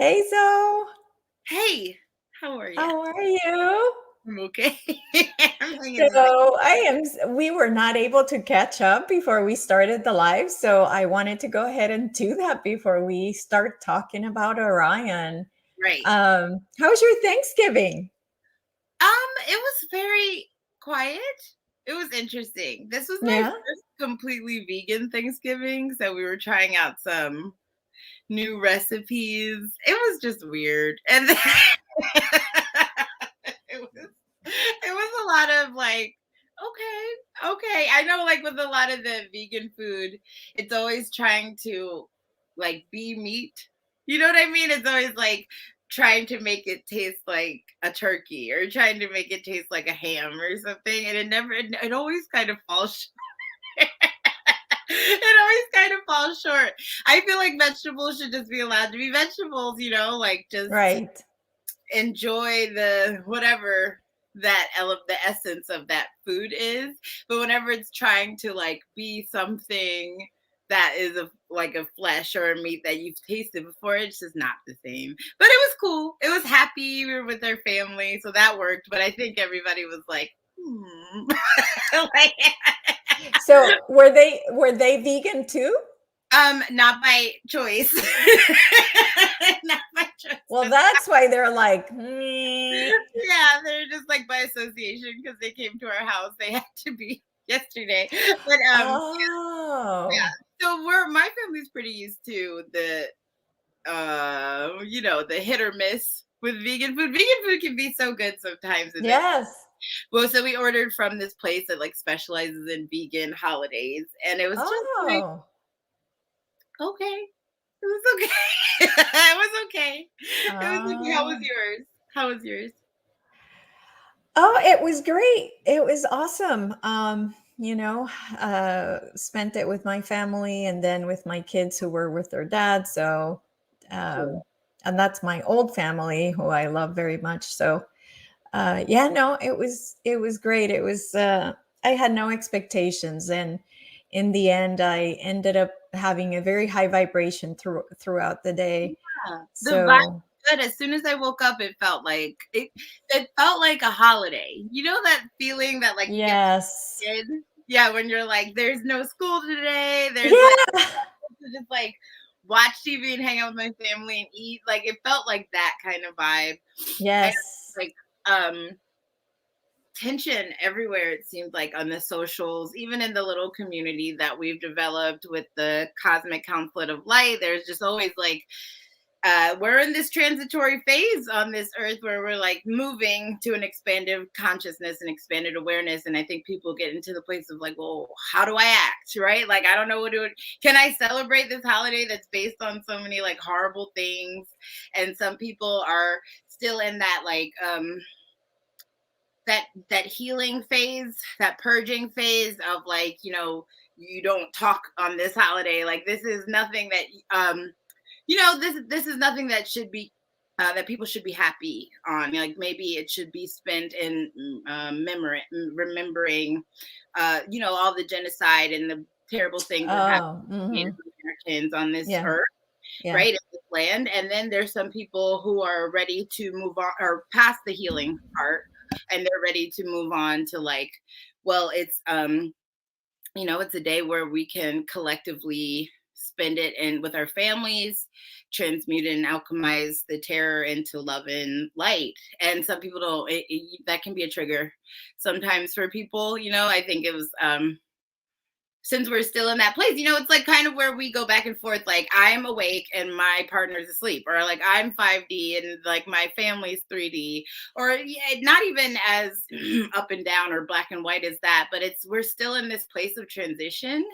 Hey, Zoe. Hey, how are you? How are you? I'm okay. I'm hanging in there. So we were not able to catch up before we started the live. So I wanted to go ahead and do that before we start talking about Orion. Right. How was your Thanksgiving? It was very quiet. It was interesting. This was my Yeah. first completely vegan Thanksgiving, so we were trying out some new recipes. It was just weird. And then it was a lot of like, okay. I know like with a lot of the vegan food, it's always trying to like be meat. You know what I mean? It's always like trying to make it taste like a turkey or trying to make it taste like a ham or something. And it always kind of falls it always kind of falls short. I feel like vegetables should just be allowed to be vegetables, like just Right. enjoy the whatever the essence of that food is. But whenever it's trying to like be something that is like a flesh or a meat that you've tasted before, it's just not the same. But it was cool. It was happy. We were with our family, so that worked. But I think everybody was like, like, So were they vegan too? not by choice. Not by choice. Well, that's why they're like, Yeah, they're just like by association because they came to our house. They had to be yesterday. But yeah. oh, So my family's pretty used to the hit or miss with vegan food. Vegan food can be so good sometimes. And then yes. well, so we ordered from this place that like specializes in vegan holidays. And it was just like, Oh. okay. It was okay. It was okay. It was okay. How was Oh. yours? How was yours? Oh, it was great. It was awesome. Spent it with my family and then with my kids who were with their dad. So, Cool. um, and that's my old family who I love very much. So, yeah, no, it was great. I had no expectations, and in the end, I ended up having a very high vibration throughout the day. Yeah. The vibe So, was good. As soon as I woke up, it felt like a holiday. You know that feeling that like you get yes, kid? Yeah, when you're like, there's no school today, there's like yeah, to just like watch TV and hang out with my family and eat. Like it felt like that kind of vibe. And yes. like um tension everywhere, it seemed like, on the socials, even in the little community that we've developed with the cosmic council of light. There's just always like we're in this transitory phase on this earth where we're like moving to an expanded consciousness and expanded awareness. And I think people get into the place of like, well, how do I act? Right? Like, I don't know what to do. Can I celebrate this holiday that's based on so many like horrible things? And some people are still in that like, that healing phase, that purging phase of like, you don't talk on this holiday. Like, this is nothing that this is nothing that should be that people should be happy on. Like, maybe it should be spent in remembering all the genocide and the terrible things that happened Oh, to Native Americans on this yeah, earth, yeah. right, in this land. And then there's some people who are ready to move on or past the healing part, and they're ready to move on to like, well, it's a day where we can collectively spend it and with our families, transmute and alchemize the terror into love and light. And some people don't. That can be a trigger sometimes for people. I think it was since we're still in that place, it's like kind of where we go back and forth. Like, I'm awake and my partner's asleep, or like I'm 5D and like my family's 3D, or yeah, not even as up and down or black and white as that, but we're still in this place of transition,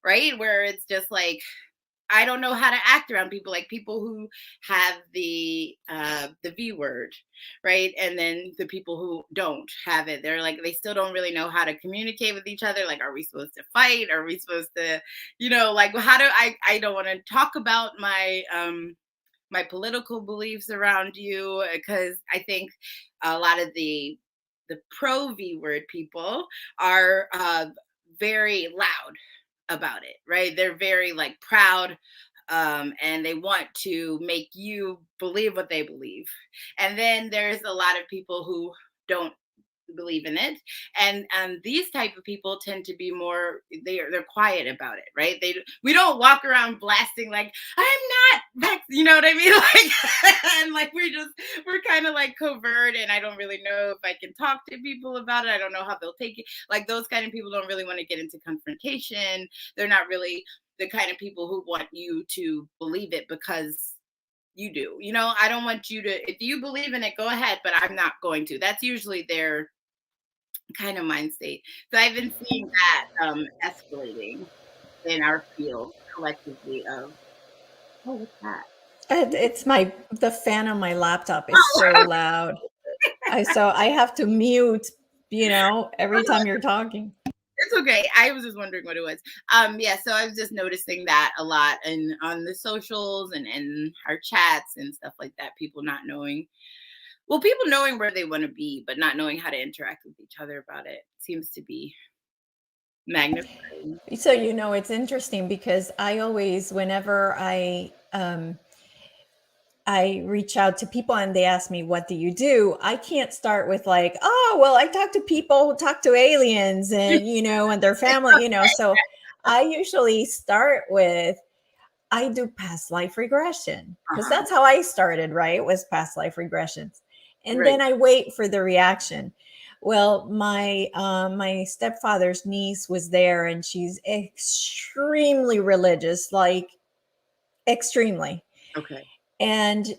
right? Where it's just like, I don't know how to act around people, like people who have the V word, right? And then the people who don't have it, they're like, they still don't really know how to communicate with each other. Like, are we supposed to fight? Are we supposed to, like, how do I don't want to talk about my political beliefs around you, because I think a lot of the pro V word people are very loud about it, right? They're very like proud and they want to make you believe what they believe. And then there's a lot of people who don't believe in it, and these type of people tend to be more, they're quiet about it, right? We don't walk around blasting like, I'm not, you know what I mean, like, and like we're kind of like covert, and I don't really know if I can talk to people about it. I don't know how they'll take it. Like those kind of people don't really want to get into confrontation. They're not really the kind of people who want you to believe it because you do. You know, I don't want you to, if you believe in it, go ahead, but I'm not going to. That's usually their kind of mind state. So I've been seeing that escalating in our field collectively of, oh, what's that? It's the fan on my laptop is so Oh, loud. I have to mute, every time you're talking. it's okay. I was just wondering what it was. Yeah, so I was just noticing that a lot and on the socials and our chats and stuff like that, people not knowing, well, people knowing where they want to be, but not knowing how to interact with each other about it seems to be magnifying. So, it's interesting because I always, whenever I reach out to people and they ask me, what do you do? I can't start with like, oh, well, I talk to people who talk to aliens and, and their family, So I usually start with, I do past life regression because Uh-huh. that's how I started, right? Was past life regressions. And Right. then I wait for the reaction. Well, my stepfather's niece was there and she's extremely religious, like extremely. Okay. And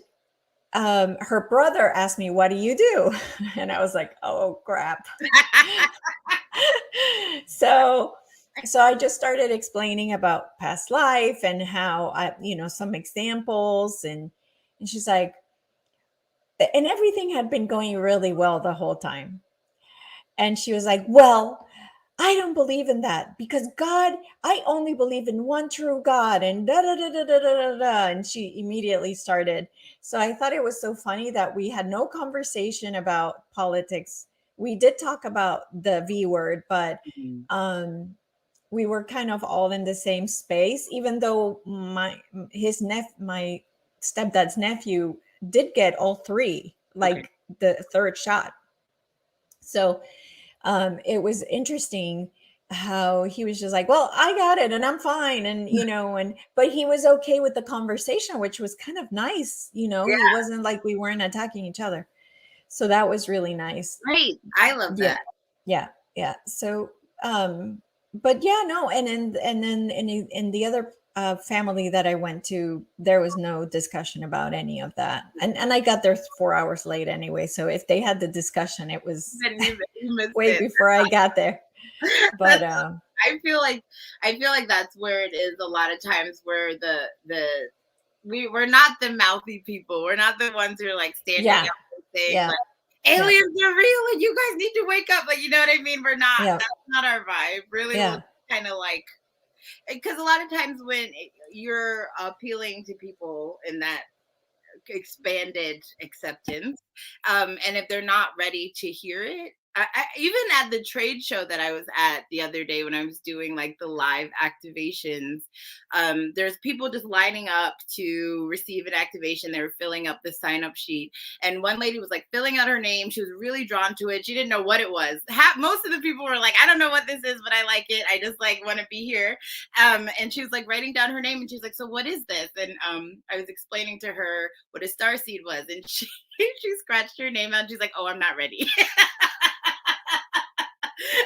her brother asked me, what do you do? And I was like, oh crap. so so I just started explaining about past life and how I, some examples, and she's like, and everything had been going really well the whole time. And she was like, well, I don't believe in that because God, I only believe in one true God, and da da da da da da da. Da. And she immediately started. So I thought it was so funny that we had no conversation about politics. We did talk about the V word, but Mhm. um, we were kind of all in the same space, even though my stepdad's nephew did get all three, Okay. like the third shot. So it was interesting how he was just like, well, I got it and I'm fine. And, but he was okay with the conversation, which was kind of nice. He Yeah. wasn't like we weren't attacking each other. So that was really nice. Great. I love Yeah. that. Yeah. Yeah. So, but yeah, no. And then in the other family that I went to, there was no discussion about any of that. And I got there 4 hours late anyway. So if they had the discussion, it was Then you missed way it. before I got there. But That's, I feel like that's where it is a lot of times where we're not the mouthy people. We're not the ones who are like standing yeah, up and saying yeah, like yeah, aliens are real and you guys need to wake up. Like, you know what I mean? We're not, yeah, that's not our vibe. Really, we'll yeah, kind of like, because a lot of times when you're appealing to people in that expanded acceptance, and if they're not ready to hear it, even at the trade show that I was at the other day when I was doing like the live activations, there's people just lining up to receive an activation. They were filling up the sign up sheet, and one lady was like filling out her name. She was really drawn to it. She didn't know what it was. Most of the people were like, I don't know what this is, but I like it. I just like want to be here. And she was like writing down her name, and she's like, so what is this? And I was explaining to her what a starseed was, and she scratched her name out. And she's like, oh, I'm not ready.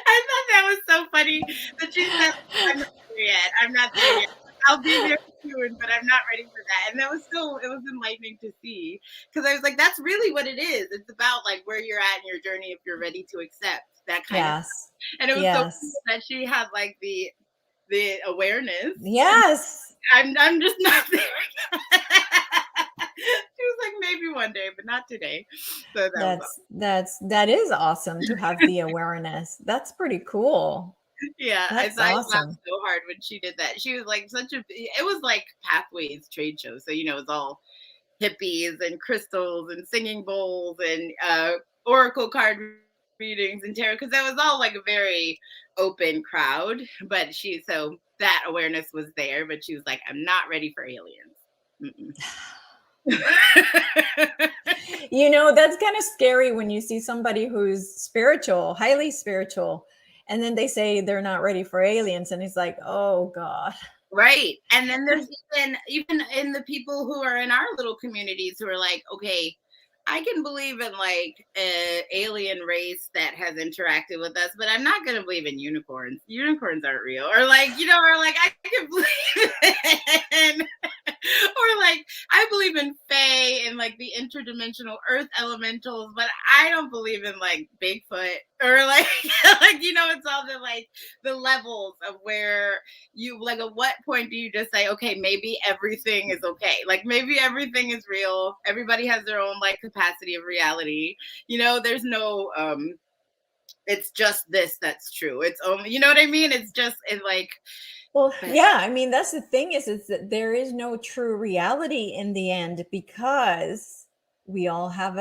I thought that was so funny that she said, I'm not there yet. I'm not there yet. I'll be there soon, but I'm not ready for that. And it was enlightening to see, because I was like, that's really what it is. It's about like where you're at in your journey, if you're ready to accept that kind of yes, stuff. And it was so cool yes, that she had like the awareness, and yes. I'm just not there. She was like, maybe one day, but not today. So that was That is awesome to have the awareness. That's pretty cool. yeah, That's I laughed awesome. so hard when she did that. She was like it was like Pathways trade show. So, it's all hippies and crystals and singing bowls and oracle card readings and tarot, because that was all like a very open crowd. But that awareness was there, but she was like, I'm not ready for aliens. You know, that's kind of scary when you see somebody who's spiritual, highly spiritual, and then they say they're not ready for aliens, and it's like, oh God. Right. And then there's even in the people who are in our little communities who are like, okay, I can believe in like an alien race that has interacted with us, but I'm not going to believe in unicorns. Unicorns aren't real. Or like, you know, or like I can believe in, or like I believe in Fae and like the interdimensional earth elementals, but I don't believe in like Bigfoot or like, like, you know, it's all the like the levels of where you like at what point do you just say, okay, maybe everything is okay, like maybe everything is real, everybody has their own like capacity of reality, you know, there's no it's just this that's true, it's only, you know what I mean, it's just it's like, Well, but yeah, I mean, that's the thing is that there is no true reality in the end because we all right, have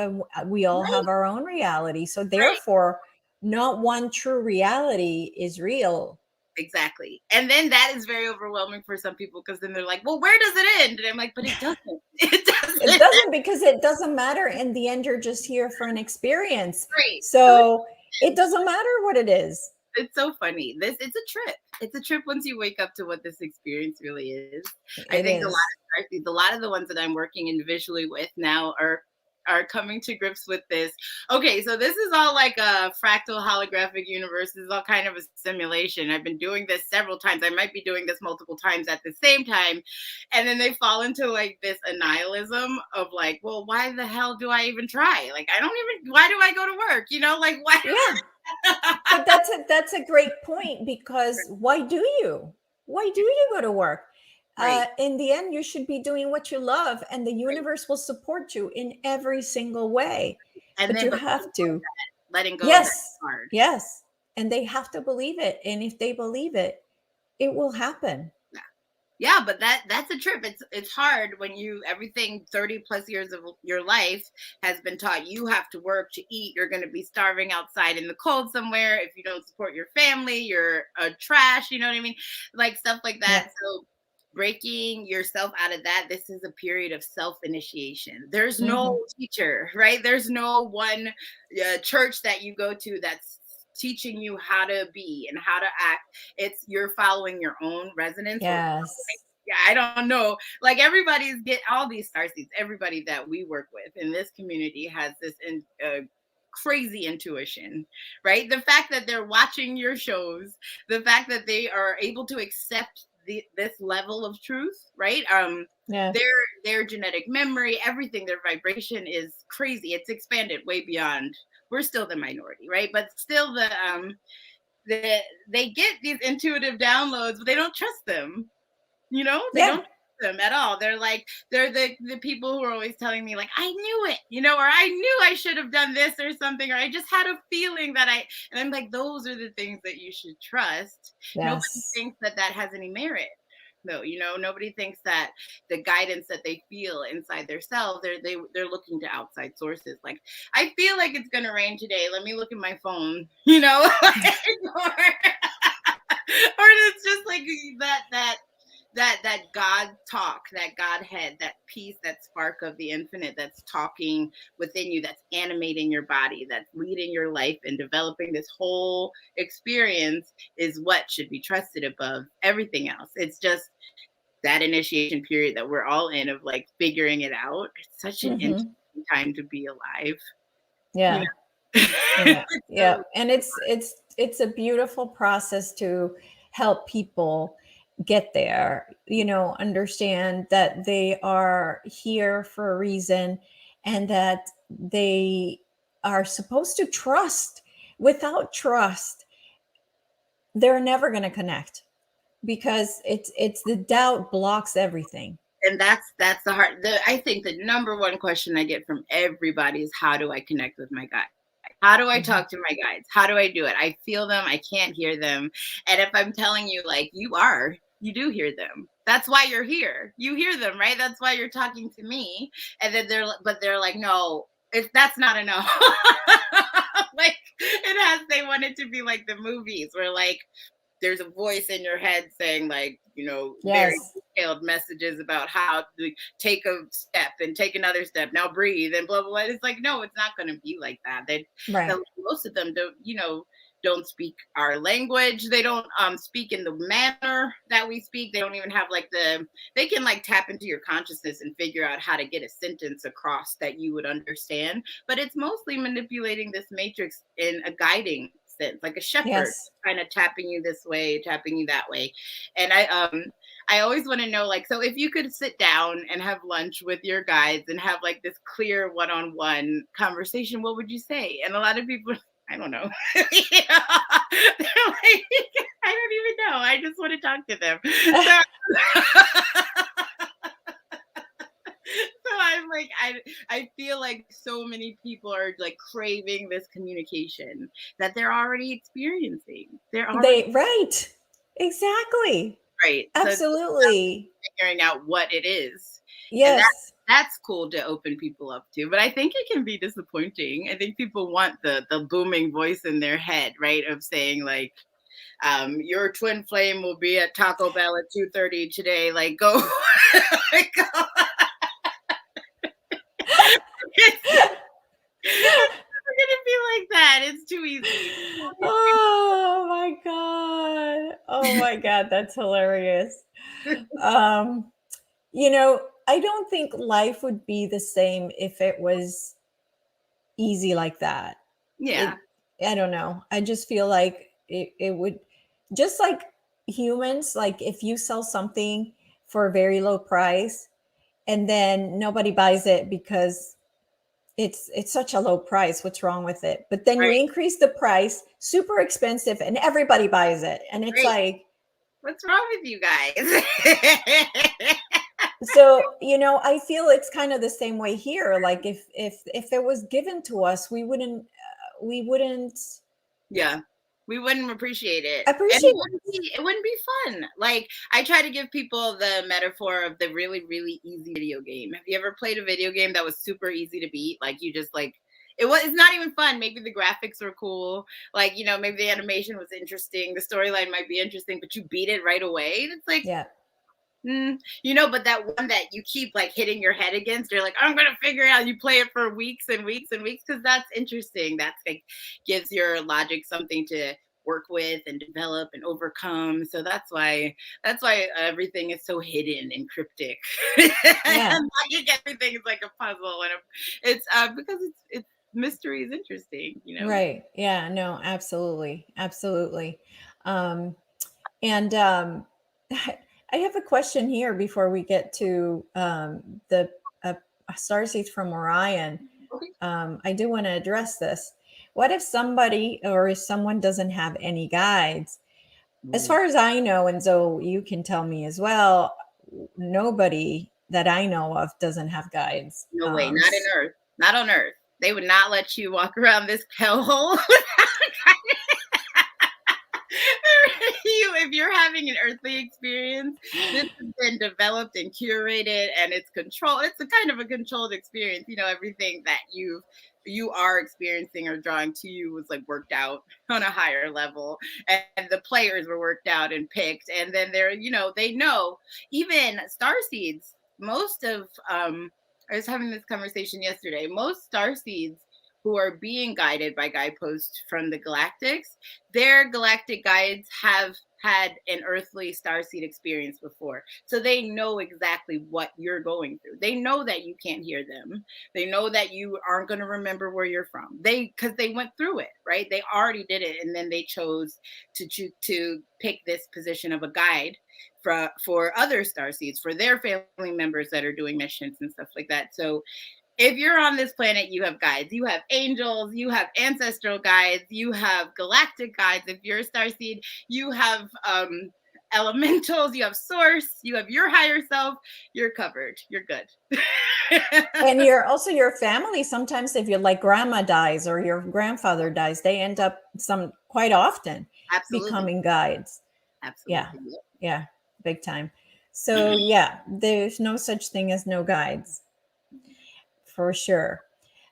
our own reality. So right. therefore, not one true reality is real. Exactly. And then that is very overwhelming for some people because then they're like, well, where does it end? And I'm like, but it doesn't. It It doesn't. doesn't, because it doesn't matter. In the end, you're just here for an experience. Right. So So it doesn't matter what it is. it's so funny. This it's a trip. It's a trip once you wake up to what this experience really is. I It think is. a lot of the ones that I'm working individually with now are coming to grips with this. Okay, so this is all like a fractal holographic universe. This is all kind of a simulation. I've been doing this several times. I might be doing this multiple times at the same time. And then they fall into like this annihilism of like, well, why the hell do I even try? Like, I don't even, why do I go to work? You know, like, why? Yeah. But that's a great point, because why do you? Why do you go to work? Right. In the end, you should be doing what you love, and the Right. universe will support you in every single way. And But then, you but have to. letting go of that Yes, hard. yes. And they have to believe it. And if they believe it, it will happen. Yeah. Yeah, but that's a trip. It's hard when you everything 30 plus years of your life has been taught you have to work to eat. You're going to be starving outside in the cold somewhere. If you don't support your family, you're a trash. You know what I mean? Like stuff like Yeah. that. So breaking yourself out of that, this is a period of self initiation. There's Hmm. no teacher, right? There's no one church that you go to that's teaching you how to be and how to act. It's you're following your own resonance. Or Yes. yeah, I don't know. Like everybody's get all these starseeds. Everybody that we work with in this community has this crazy intuition, right? The fact that they're watching your shows, the fact that they are able to accept this level of truth, right? Yeah. Their genetic memory, everything, their vibration is crazy. It's expanded way beyond. We're still the minority, right? But still, they get these intuitive downloads, but they don't trust them. You know, they Yeah. don't trust them at all. They're like, they're the people who are always telling me, like, I knew it, you know, or I knew I should have done this or something, or I just had a feeling that and I'm like, those are the things that you should trust. Nobody Yes. thinks that that has any merit. No, you know, nobody thinks that the guidance that they feel inside their self, they're looking to outside sources. Like, I feel like it's gonna rain today. Let me look at my phone, you know, or it's just like that God talk, that Godhead, that peace, that spark of the infinite that's talking within you, that's animating your body, that's leading your life and developing this whole experience is what should be trusted above everything else. It's just that initiation period that we're all in of like figuring it out. It's such an interesting Hmm. time to be alive, you Yeah. know. Yeah. Yeah. So, And it's a beautiful process to help people get there, understand that they are here for a reason, and that they are supposed to trust. Without trust, they're never going to connect, because it's the doubt blocks everything. and that's the hard I think the number one question I get from everybody is, how do I connect with my guide? How do I Mhm. talk to my guides? How do I do it? I feel them, I can't hear them. And if I'm telling you, like, you do hear them. That's why you're here. You hear them, right? That's why you're talking to me. And then they're like, no, that's not enough. Like, they want it to be like the movies where like there's a voice in your head saying, like, very Yes. detailed messages about how to take a step and take another step, now breathe and blah blah blah. It's like, no, it's not going to be like that. Right. Most of them don't speak our language. They don't speak in the manner that we speak. They don't even have like they can like tap into your consciousness and figure out how to get a sentence across that you would understand, but it's mostly manipulating this matrix in a guiding sense, like a shepherd Yes. kind of tapping you this way, tapping you that way. And I always want to know, like, so if you could sit down and have lunch with your guides and have like this clear one-on-one conversation, what would you say? And a lot of people, I don't know. They're like, I don't even know. I just want to talk to them. So I'm like, I feel like so many people are like craving this communication that they're already experiencing. They're already Right. Exactly. right. So it's Absolutely. figuring out what it is. And Yes. that's cool to open people up to. But I think it can be disappointing. I think people want the booming voice in their head, right? Of saying like, your twin flame will be at Taco Bell at 2:30 today. Like, go, like, go. It's never gonna be like that. It's too easy. Oh my God. Oh my God. That's hilarious. Um, I don't think life would be the same if it was easy like that. Yeah. It, I don't know. I just feel like it would, just like humans, like if you sell something for a very low price and then nobody buys it because it's such a low price, what's wrong with it? But then you Right. increase the price, super expensive, and everybody buys it. And it's Right. like, What's wrong with you guys? so I feel it's kind of the same way here. Like if it was given to us, we wouldn't Yeah. We wouldn't appreciate it. And appreciate it wouldn't be fun. Like, I try to give people the metaphor of the really, really easy video game. Have you ever played a video game that was super easy to beat? Like, you just like, it's not even fun. Maybe the graphics were cool. Like, maybe the animation was interesting. The storyline might be interesting, but you beat it right away. It's like, yeah. but that one that you keep like hitting your head against, you're like, I'm gonna figure it out. You play it for weeks and weeks and weeks because that's interesting. That's like gives your logic something to work with and develop and overcome. So that's why everything is so hidden and cryptic. Yeah. And like everything is like a puzzle, and it's because it's mystery is interesting. Right. Yeah, no, absolutely. Absolutely. Um, and I have a question here before we get to the starseeds from Orion. Okay. I do want to address this. What if somebody or if someone doesn't have any guides? As Ooh. far as I know, and so you can tell me as well, nobody that I know of doesn't have guides. No way, not in Earth, not on Earth. They would not let you walk around this hellhole. If you're having an earthly experience, this has been developed and curated, and it's controlled. It's a kind of a controlled experience. Everything that you are experiencing or drawing to you was like worked out on a higher level, and the players were worked out and picked, and then they know even starseeds. Most of I was having this conversation yesterday. Most starseeds who are being guided by guideposts from the galactics, their galactic guides have had an earthly starseed experience before. So they know exactly what you're going through. They know that you can't hear them. They know that you aren't going to remember where you're from. Because they went through it, right? They already did it, and then they chose to pick this position of a guide for other starseeds, for their family members that are doing missions and stuff like that. So if you're on this planet, you have guides, you have angels, you have ancestral guides, you have galactic guides. If you're a starseed, you have elementals, you have source, you have your higher self. You're covered. You're good. And you're also your family. Sometimes if you're like grandma dies or your grandfather dies, they end up quite often Absolutely. becoming guides. Yeah. Absolutely. Yeah. Big time. So yeah, there's no such thing as no guides for sure.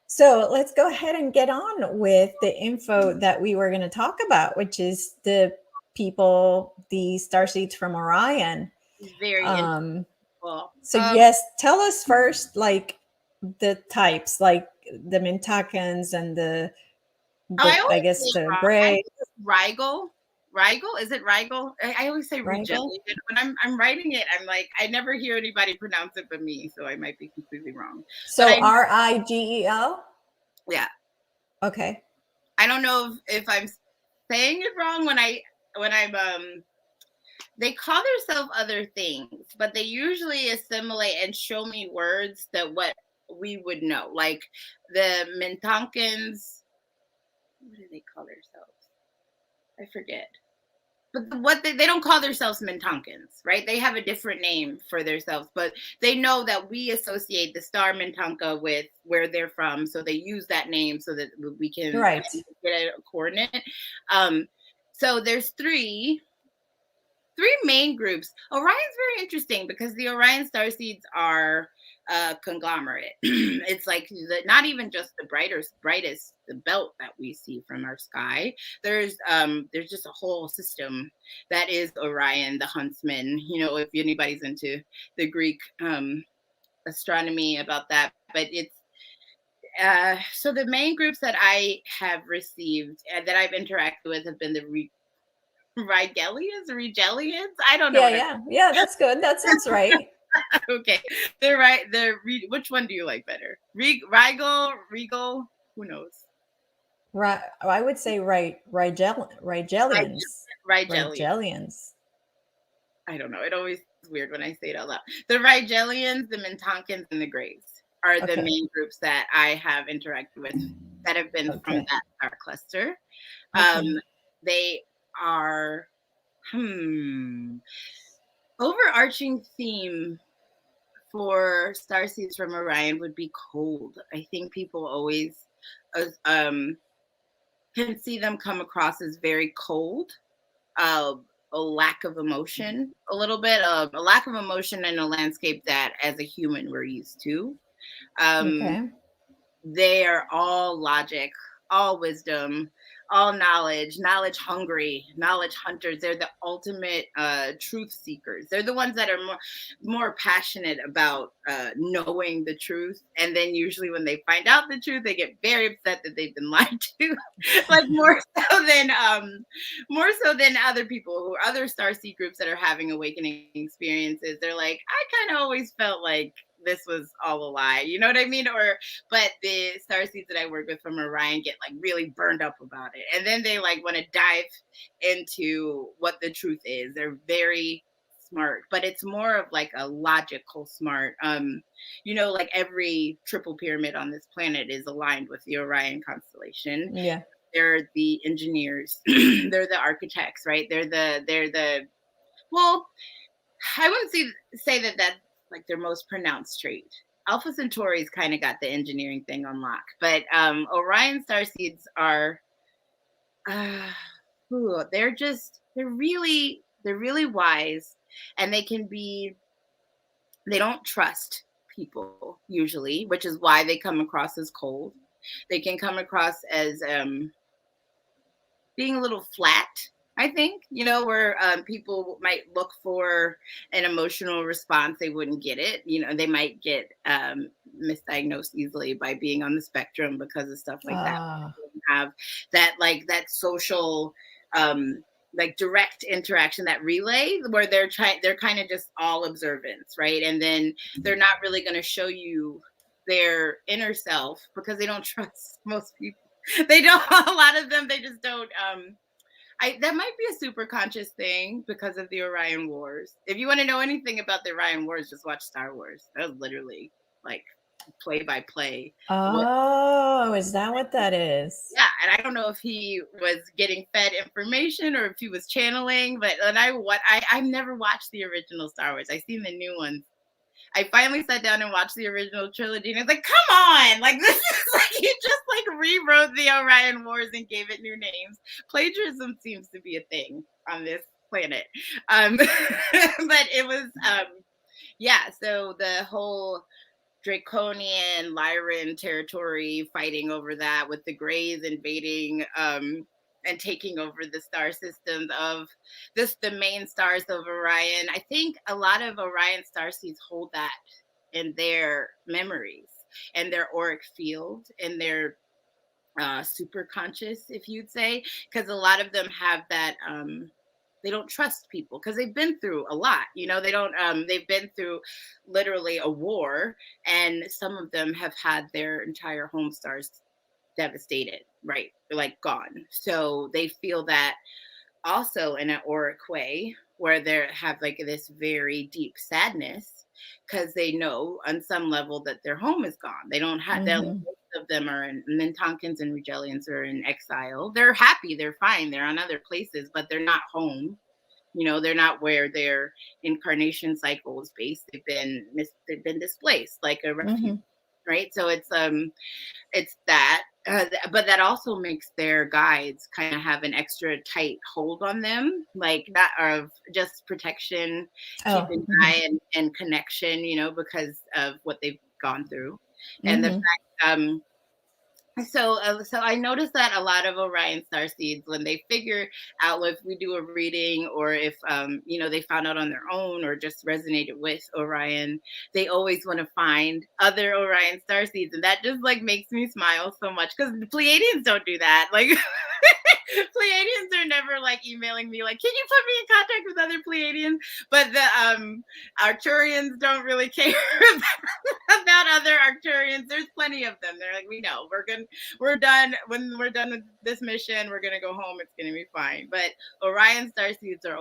So let's go ahead and get on with the info that we were going to talk about, which is the people the starseeds from Orion. Very interesting. So yes, tell us first, like the types, like the Mintakens and I I always say guess it the wrong. I gray. think it's Rigel. Rigel? Is it Rigel? I always say Rigel? Rigelian. When I'm writing it, I'm like, I never hear anybody pronounce it but me, so I might be completely wrong. But So Rigel? yeah. Okay. I don't know if I'm saying it wrong when I'm they call themselves other things, but they usually assimilate and show me words that what we would know. Like the Mentankens, what do they call themselves? I forget. But what they don't call themselves Mintakens, right? They have a different name for themselves, but they know that we associate the star Mintanka with where they're from, so they use that name so that we can Right. get a coordinate. So there's three main groups. Orion's very interesting because the Orion starseeds are a conglomerate. It's like not even just the brightest the belt that we see from our sky. There's just a whole system that is Orion, the huntsman. You know, if anybody's into the Greek astronomy about that, but it's so the main groups that I have received that I've interacted with have been the Rigelians. I don't know what Yeah. That's good. That sounds right. okay. They're right. Which one do you like better? Regal? Who knows? Right. I would say Rigelians. Rigelian. Rigelians. I don't know. It always is weird when I say it out loud. The Rigelians, the Mentankens, and the Grays are the main groups that I have interacted with that have been from that star cluster. They are overarching theme for starseeds from Orion would be cold. I think people always can see them come across as very cold, a lack of emotion, a little bit of a lack of emotion in a landscape that, as a human, we're used to. They are all logic, all wisdom, all knowledge hungry, knowledge hunters. They're the ultimate truth seekers. They're the ones that are more passionate about knowing the truth. And then usually when they find out the truth, they get very upset that they've been lied to. Like more so than other people who are other starseed groups that are having awakening experiences. They're like, I kind of always felt like this was all a lie. You know what I mean? But the starseeds that I work with from Orion get like really burned up about it. And then they like want to dive into what the truth is. They're very smart, but it's more of like a logical smart. You know, like every triple pyramid on this planet is aligned with the Orion constellation. Yeah. They're the engineers, they're the architects, right? They're the well, I wouldn't say that that's like their most pronounced trait. Alpha Centauri's kind of got the engineering thing on lock, but Orion starseeds are they're really wise, and they don't trust people usually, which is why they come across as cold. They can come across as being a little flat, I think, you know, where people might look for an emotional response, they wouldn't get it. You know, they might get misdiagnosed easily by being on the spectrum because of stuff like that. Have that social like direct interaction, that relay where they're kind of just all observance, right? And then they're not really going to show you their inner self because they don't trust most people. They don't. A lot of them, they just don't. That might be a super conscious thing because of the Orion Wars. If you want to know anything about the Orion Wars, just watch Star Wars. That was literally like play by play. Is that what that is? Yeah, and I don't know if he was getting fed information or if he was channeling. But I've never watched the original Star Wars. I've seen the new ones. I finally sat down and watched the original trilogy, and I was like, "Come on! Like this is like you just like rewrote the Orion Wars and gave it new names." Plagiarism seems to be a thing on this planet, but it was yeah. So the whole Draconian Lyran territory, fighting over that with the Greys invading and taking over the star systems of the main stars of Orion. I think a lot of Orion starseeds hold that in their memories and their auric field and their super conscious, if you'd say, because a lot of them have that. They don't trust people because they've been through a lot. They don't. They've been through literally a war, and some of them have had their entire home stars devastated, right? Like gone. So they feel that also in an auric way where they have like this very deep sadness because they know on some level that their home is gone. They don't have them. Mm-hmm. Most of them are in Mintakens and Rigelians are in exile. They're happy, they're fine, they're on other places, but they're not home. They're not where their incarnation cycle is based. They've been displaced like a Mm-hmm. refuge, right? So it's that, but that also makes their guides kind of have an extra tight hold on them, like that of just protection, Oh. keeping Mm-hmm. eye and connection, because of what they've gone through, and the Mm-hmm. fact. So I noticed that a lot of Orion starseeds, when they figure out if we do a reading or if they found out on their own or just resonated with Orion, they always want to find other Orion starseeds, and that just like makes me smile so much because the Pleiadians don't do that. Like Pleiadians are never like emailing me like, "Can you put me in contact with other Pleiadians?" But the Arcturians don't really care about other Arcturians. There's plenty of them. They're like, we know we're done. When we're done with this mission, we're gonna go home. It's gonna be fine. But Orion starseeds are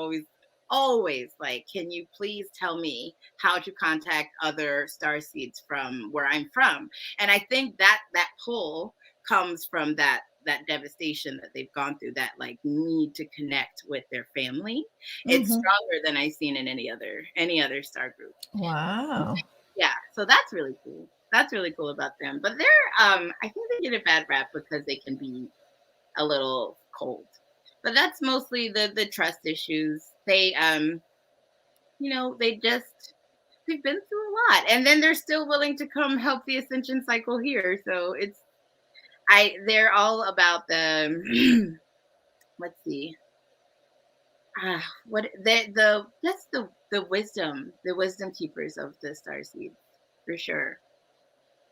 always like, can you please tell me how to contact other starseeds from where I'm from? And I think that pull comes from that devastation that they've gone through, that like need to connect with their family. It's Mm-hmm. stronger than I've seen in any other star group. Wow. Yeah, so that's really cool. That's really cool about them. But they're I think they get a bad rap because they can be a little cold. But that's mostly the trust issues. They've been through a lot. And then they're still willing to come help the ascension cycle here. So they're all about the let's see. What that's the wisdom keepers of the star seeds for sure.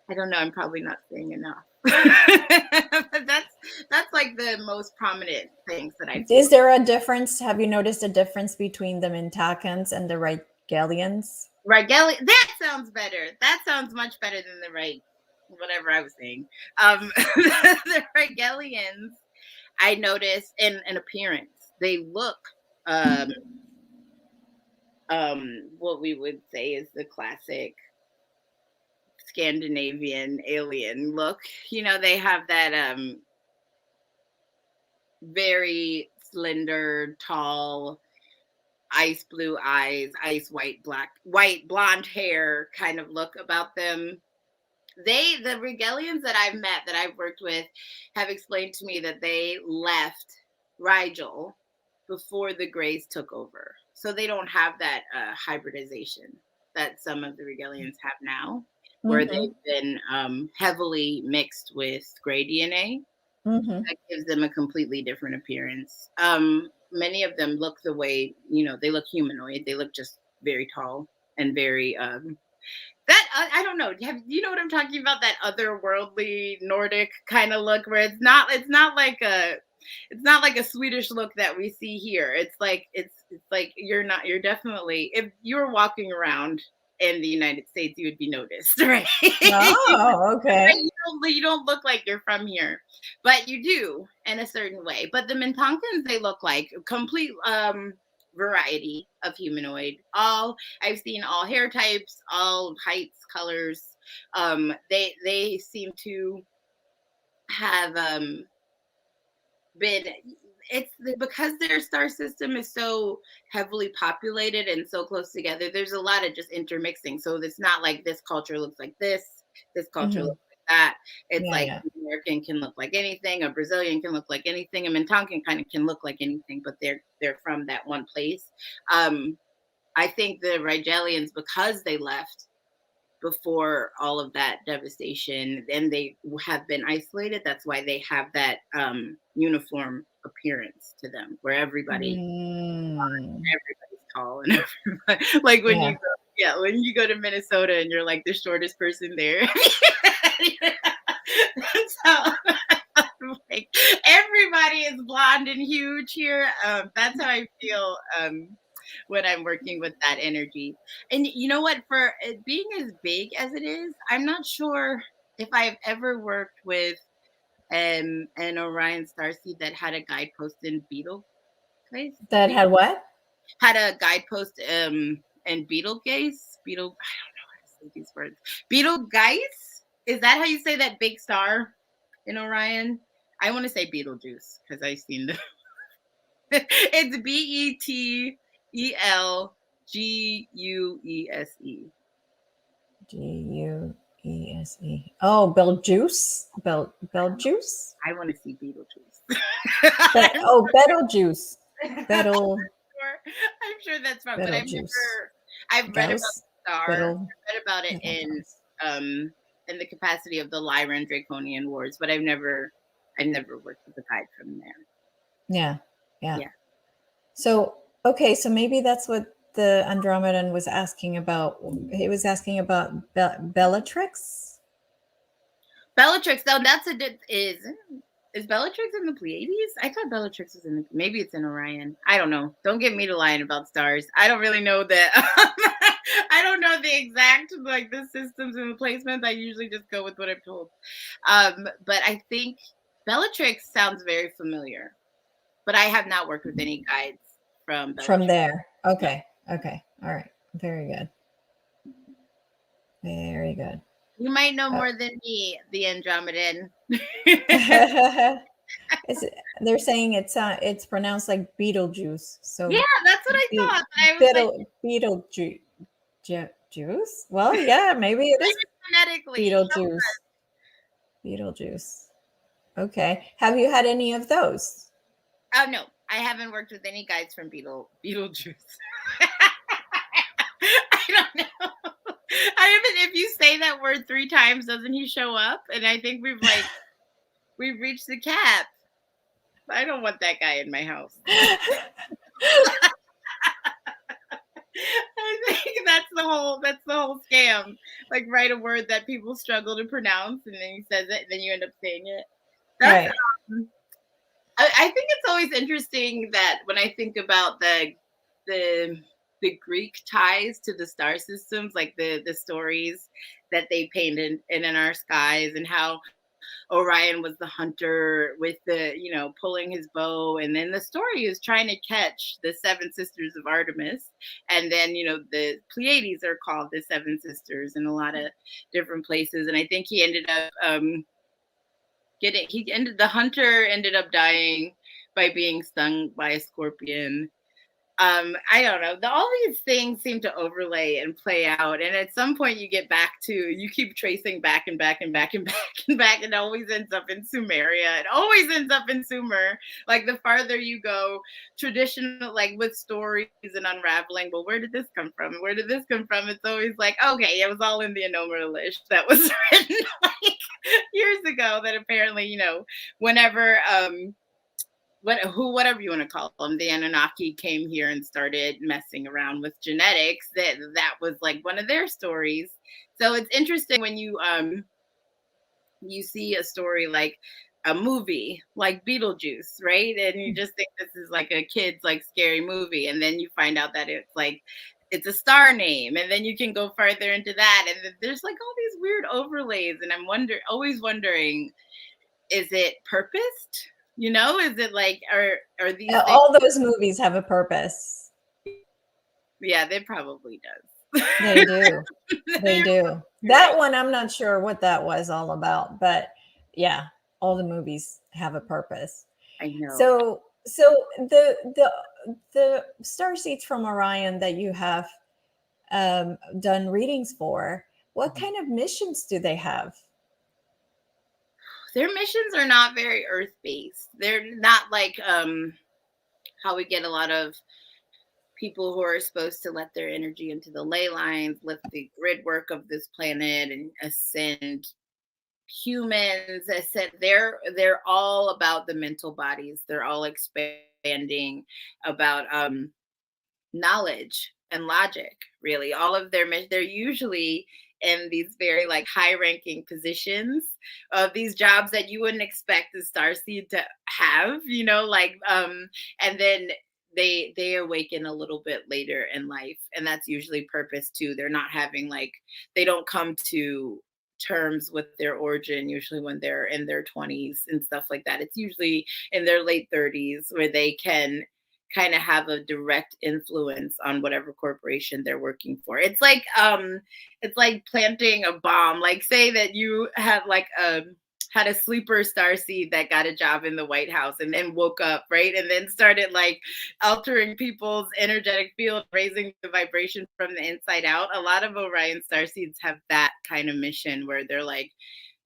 I don't know. I'm probably not saying enough. But that's like the most prominent things that I see. Is there a difference? Have you noticed a difference between the Mintakens and the Rigelians? Rigelian. That sounds better. That sounds much better than the right. Whatever I was saying. The Rigelians, I noticed in an appearance, they look what we would say is the classic Scandinavian alien look. They have that very slender, tall, ice blue eyes, ice white blonde hair kind of look about them. The Rigelians that I've met, that I've worked with, have explained to me that they left Rigel before the Greys took over. So they don't have that hybridization that some of the Rigelians have now, where Mm-hmm. they've been heavily mixed with Grey DNA. Mm-hmm. That gives them a completely different appearance. Many of them look the way, they look humanoid. They look just very tall and very that I don't know. You know what I'm talking about? That otherworldly Nordic kind of look, where it's not like a Swedish look that we see here. It's like you're definitely, if you were walking around in the United States, you would be noticed, right? Oh, okay. You don't look like you're from here, but you do in a certain way. But the Mintakens, they look like a complete variety of humanoid. I've seen all hair types, all heights, colors. They seem to have been because their star system is so heavily populated and so close together. There's a lot of just intermixing. So it's not like this culture looks like this culture Mm-hmm. looks like that. It's Yeah, like yeah. an American can look like anything, a Brazilian can look like anything, a Mintanken kind of can look like anything, but they're from that one place. I think the Rigelians, because they left, before all of that devastation, and they have been isolated. That's why they have that uniform appearance to them, where everybody's tall and everybody, like when Yeah. you go, yeah, when you go to Minnesota and you're like the shortest person there. So like everybody is blonde and huge here. That's how I feel when I'm working with that energy. And you know what? For it being as big as it is, I'm not sure if I've ever worked with an Orion starseed that had a guidepost in Beetle place. That had what? Had a guidepost in Betelgeuse. Beetle. I don't know how to say these words. Betelgeuse. Is that how you say that big star in Orion? I want to say Beetlejuice because I've seen the. It's Betelgeuse. Juese. Oh, Beljuice. Beljuice. I want to see Beetlejuice. Betelgeuse. Betel. I'm sure that's wrong, but Betelgeuse. I've read about the star. I've read about it in the capacity of the Lyra and Draconian Wars, but I've never worked with a guide from there. Yeah. So so maybe that's what the Andromedan was asking about. He was asking about Bellatrix. Bellatrix, though, is Bellatrix in the Pleiades? I thought Bellatrix was maybe it's in Orion. I don't know. Don't get me to lying about stars. I don't really know that. I don't know the exact like the systems and the placements. I usually just go with what I'm told. But I think Bellatrix sounds very familiar. But I have not worked with any guides from Bellatrix. From there. Okay. Okay. All right. Very good. Very good. You might know more than me, the Andromedan. They're saying it's pronounced like Beetlejuice. So yeah, that's what I thought. Beetlejuice. Juice? Well, yeah, maybe it is phonetically. Beetlejuice. Beetlejuice. Okay. Have you had any of those? Oh no, I haven't worked with any guides from Beetlejuice. I don't know. If you say that word 3 times, doesn't he show up? And I think we've reached the cap. I don't want that guy in my house. I think that's the whole scam. Like write a word that people struggle to pronounce, and then he says it, and then you end up saying it. That's, right. I think it's always interesting that when I think about the Greek ties to the star systems, like the stories that they painted in our skies, and how Orion was the hunter with the, pulling his bow. And then the story is trying to catch the 7 sisters of Artemis. And then, the Pleiades are called the 7 sisters in a lot of different places. And I think he ended up the hunter ended up dying by being stung by a scorpion. I don't know. All these things seem to overlay and play out. And at some point you get back to, you keep tracing back and back and back and back and back. It always ends up in Sumeria. It always ends up in Sumer. Like the farther you go, traditional, like with stories and unraveling, well, where did this come from? Where did this come from? It's always like, okay, it was all in the Anomalish that was written like years ago that apparently, whenever, whatever you want to call them, the Anunnaki came here and started messing around with genetics. That was like one of their stories. So it's interesting when you see a story like a movie like Beetlejuice, right? And you just think this is like a kid's like scary movie, and then you find out that it's a star name, and then you can go further into that, and there's like all these weird overlays, and I'm always wondering, is it purposed? Is it like, are these all those movies have a purpose? Yeah, they probably does. They do. They do. That one, I'm not sure what that was all about, but yeah, all the movies have a purpose. I know. So the starseeds from Orion that you have done readings for, what kind of missions do they have? Their missions are not very earth-based. They're not like how we get a lot of people who are supposed to let their energy into the ley lines, lift the grid work of this planet, and ascend humans. I said they're all about the mental bodies. They're all expanding about knowledge and logic. Really, all of they're usually in these very like high ranking positions of these jobs that you wouldn't expect the starseed to have, like and then they awaken a little bit later in life, and that's usually purpose too. They're not having like, they don't come to terms with their origin usually when they're in their 20s and stuff like that. It's usually in their late 30s where they can kind of have a direct influence on whatever corporation they're working for. It's like planting a bomb. Like say that you have like had a sleeper starseed that got a job in the White House and then woke up, right? And then started like altering people's energetic field, raising the vibration from the inside out. A lot of Orion starseeds have that kind of mission where they're like,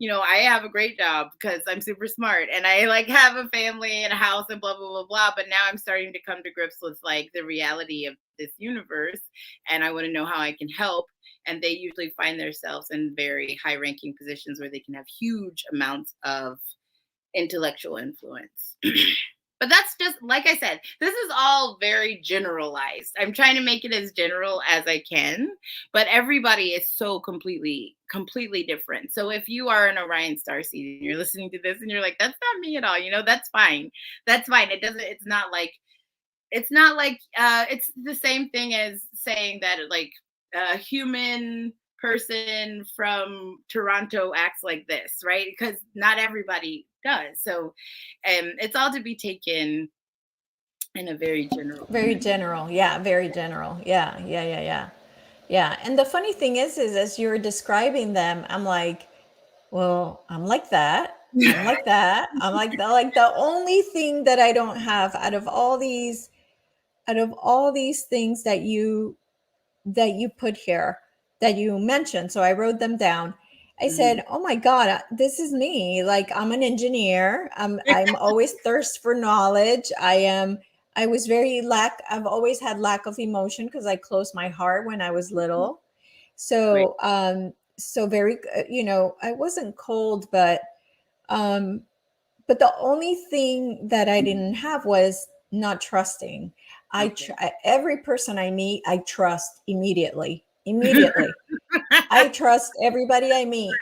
I have a great job because I'm super smart and I like have a family and a house and blah, blah, blah, blah. But now I'm starting to come to grips with like the reality of this universe. And I want to know how I can help. And they usually find themselves in very high ranking positions where they can have huge amounts of intellectual influence. But that's just, like I said, this is all very generalized. I'm trying to make it as general as I can, but everybody is so completely different. So if you are an Orion starseed and you're listening to this and you're like, that's not me at all, that's fine. That's fine. It's not like, it's the same thing as saying that like a human person from Toronto acts like this, right? Because not everybody does. So it's all to be taken in a very general. Very general. Yeah, very general. Yeah, yeah, yeah, yeah. Yeah. And the funny thing is as you're describing them, I'm like, well, I'm like that. I'm like that. I'm like that. Like the only thing that I don't have out of all these things that you put here, that you mentioned. So I wrote them down. I said, "Oh my God, this is me. Like I'm an engineer. I'm always thirst for knowledge. I was very I've always had lack of emotion because I closed my heart when I was little. Right. So so very, I wasn't cold, um, but the only thing that I didn't have was not trusting. Okay. Every person I meet, I trust immediately. Immediately, I trust everybody I meet.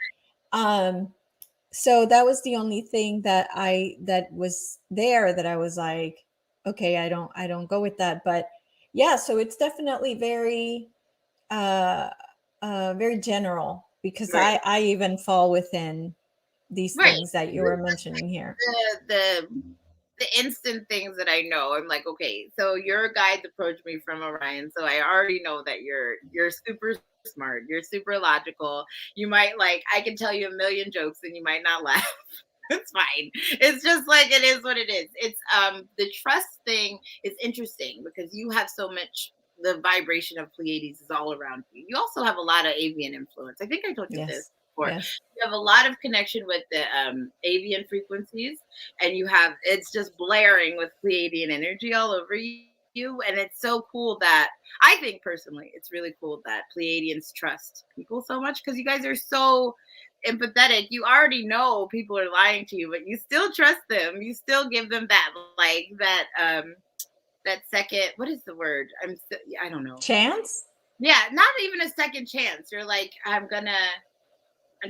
Um, so that was the only thing that was there that I was like, okay, I don't go with that. But yeah, so it's definitely uh, very general because Right. I even fall within these Right. things that you were mentioning here. The instant things that I know, I'm like, okay, so your guides approached me from Orion, so I already know that you're super smart, you're super logical. You might like, I can tell you a million jokes and you might not laugh. It's fine. It's just like it is what it is. It's the trust thing is interesting because you have so much, the vibration of Pleiades is all around you. You also have a lot of avian influence. I think I told you this Yes. before. Yes. You have a lot of connection with the avian frequencies, and it's just blaring with Pleiadian energy all over you. And it's so cool that I think personally, it's really cool that Pleiadians trust people so much because you guys are so empathetic. You already know people are lying to you, but you still trust them. You still give them that like that second, what is the word? I don't know. Chance? Yeah, not even a second chance. You're like, I'm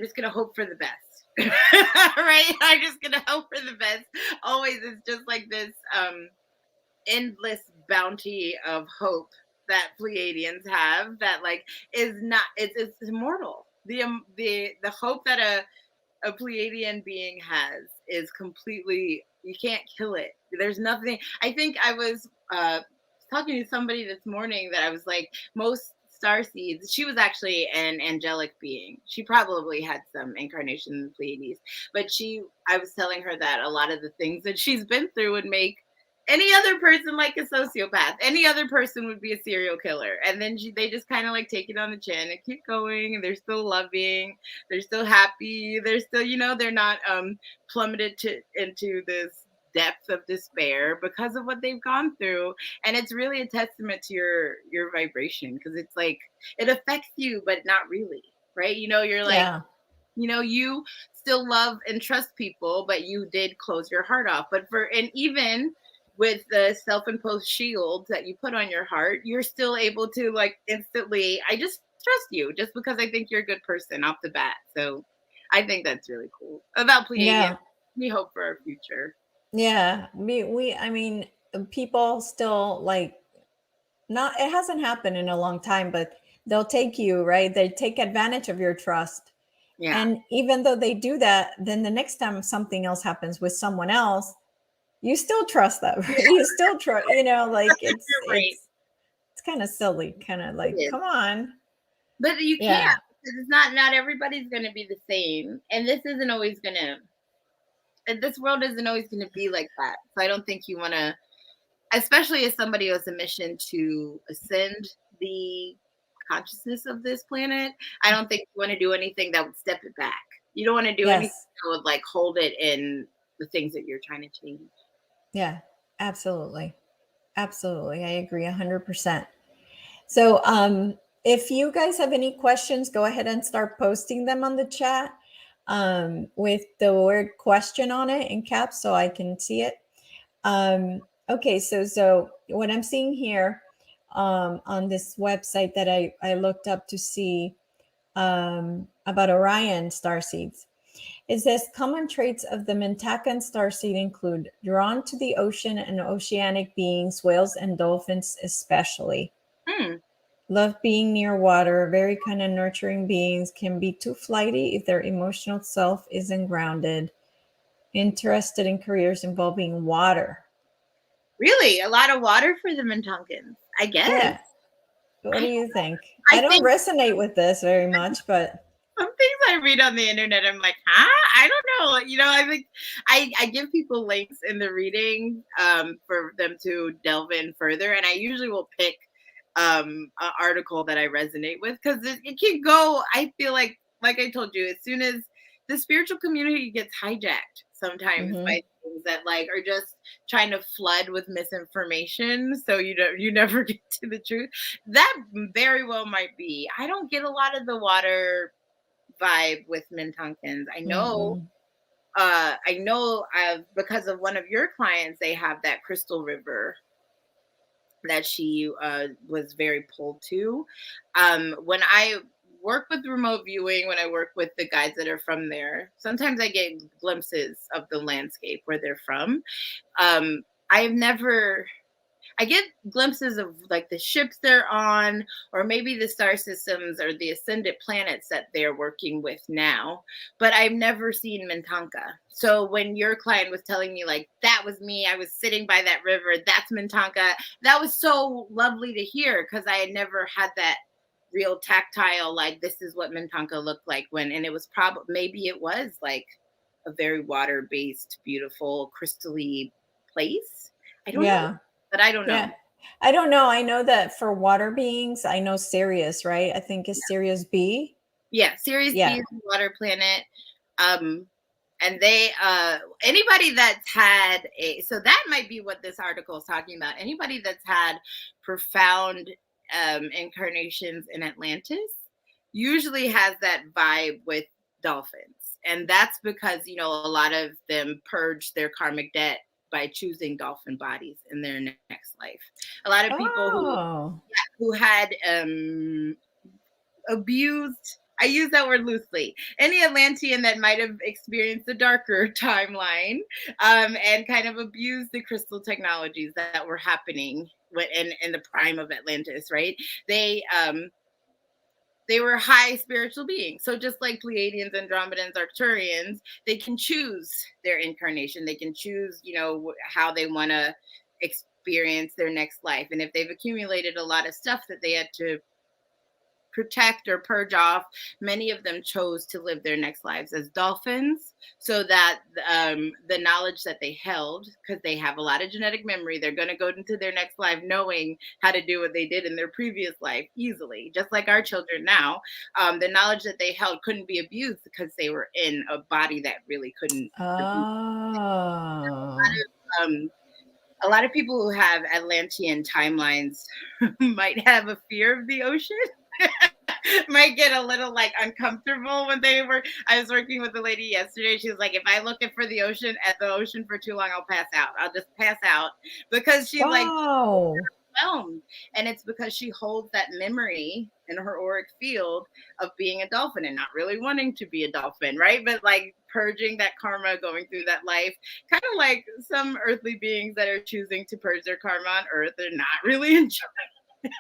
just gonna hope for the best. Right? I'm just gonna hope for the best. Always it's just like this endless bounty of hope that Pleiadians have that like is not, it's immortal. The hope that a Pleiadian being has is completely, you can't kill it. There's nothing. I think I was talking to somebody this morning that I was like, most star seeds, she was actually an angelic being. She probably had some incarnation in the Pleiades, but I was telling her that a lot of the things that she's been through would make any other person like a sociopath. Any other person would be a serial killer. And then they just kind of like take it on the chin and keep going. And they're still loving. They're still happy. They're still, they're not plummeted into this depth of despair because of what they've gone through. And it's really a testament to your vibration, because it's like it affects you, but not really, right? You're like, Yeah. you still love and trust people, but you did close your heart off. And even with the self-imposed shield that you put on your heart, you're still able to like instantly, I just trust you just because I think you're a good person off the bat. So I think that's really cool about Pleiadian. Yeah. We hope for our future. Yeah. I mean, people still like, not, it hasn't happened in a long time, but they'll take you, right? They take advantage of your trust. Yeah. And even though they do that, then the next time something else happens with someone else, you still trust them. Right? You still trust, like You're right. it's kind of silly, kind of It like, is. come on. But you can't, Yeah. because it's not everybody's going to be the same. And this world isn't always going to be like that. So I don't think you want to, especially as somebody who has a mission to ascend the consciousness of this planet, I don't think you want to do anything that would step it back. You don't want to do anything Yes. that would like hold it in the things that you're trying to change. Yeah. Absolutely. Absolutely. I agree 100%. So, if you guys have any questions, go ahead and start posting them on the chat with the word question on it in caps so I can see it. Okay, so what I'm seeing here on this website that I looked up to see about Orion starseeds, it says common traits of the Mentaken starseed include drawn to the ocean and oceanic beings, whales and dolphins especially. Hmm. Love being near water, very kind of nurturing beings, can be too flighty if their emotional self isn't grounded. Interested in careers involving water. Really, a lot of water for the Mintakens, I guess. Yeah. What do I, you think? I I don't think resonate with this very much, but some things I read on the internet, I'm like, huh? I don't know. I think I give people links in the reading for them to delve in further. And I usually will pick an article that I resonate with, because it can go, I feel like I told you, as soon as the spiritual community gets hijacked sometimes by things that like are just trying to flood with misinformation, so you never get to the truth. That very well might be. I don't get a lot of the water vibe with Mintakens. mm-mm. I know because of one of your clients, they have that crystal river that she was very pulled to. When I work with remote viewing, when I work with the guys that are from there, sometimes I get glimpses of the landscape where they're from. I've never I get glimpses of like the ships they're on, or maybe the star systems or the ascended planets that they're working with now. But I've never seen Mintanka. So when your client was telling me like that was me, I was sitting by that river, that's Mintanka, that was so lovely to hear, because I had never had that real tactile, like this is what Mintanka looked like and it was probably, maybe it was like a very water based, beautiful, crystally place. I don't know, Yeah. but I don't know. Yeah. I don't know. I know that for water beings, I know Sirius, right? I think it's Sirius B. Yeah, Sirius B Yeah. is a water planet. Um, and they anybody that's had so that might be what this article is talking about. Anybody that's had profound incarnations in Atlantis usually has that vibe with dolphins. And that's because, a lot of them purge their karmic debt by choosing dolphin bodies in their next life. A lot of people Oh. who had abused, I use that word loosely, any Atlantean that might have experienced the darker timeline, and kind of abused the crystal technologies that were happening in the prime of Atlantis, right? They were high spiritual beings. So just like Pleiadians, Andromedans, Arcturians, they can choose their incarnation. They can choose, how they want to experience their next life. And if they've accumulated a lot of stuff that they had to protect or purge off, many of them chose to live their next lives as dolphins, so that the knowledge that they held, because they have a lot of genetic memory, they're going to go into their next life knowing how to do what they did in their previous life easily, just like our children now. The knowledge that they held couldn't be abused because they were in a body that really couldn't abuse. Oh. A lot of people who have Atlantean timelines might have a fear of the ocean. Might get a little like uncomfortable when I was working with a lady yesterday. She was like, if I look for the ocean for too long, I'll pass out. I'll just pass out because she like Wow. overwhelmed. And it's because she holds that memory in her auric field of being a dolphin and not really wanting to be a dolphin, right? But like purging that karma, going through that life, kind of like some earthly beings that are choosing to purge their karma on earth. They're not really enjoying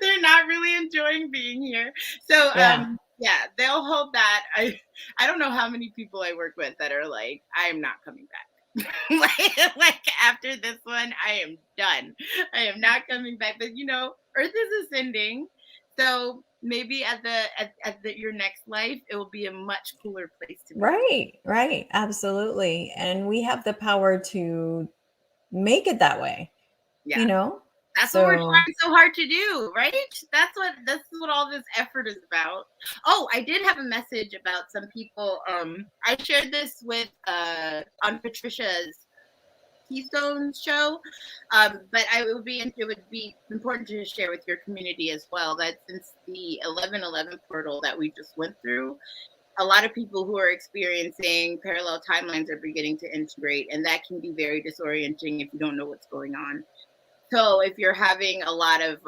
they're not really enjoying being here. So Yeah. yeah, they'll hold that. I don't know how many people I work with that are like, I am not coming back. like after this one, I am done. I am not coming back. But Earth is ascending. So maybe your next life, it will be a much cooler place to be. Right. Absolutely. And we have the power to make it that way, Yeah. you know? That's what we're So, trying so hard to do, right? That's what all this effort is about. Oh, I did have a message about some people. I shared this with on Patricia's Keystone show, but it would be important to share with your community as well that since the 1111 portal that we just went through, a lot of people who are experiencing parallel timelines are beginning to integrate, and that can be very disorienting if you don't know what's going on. So if you're having a lot of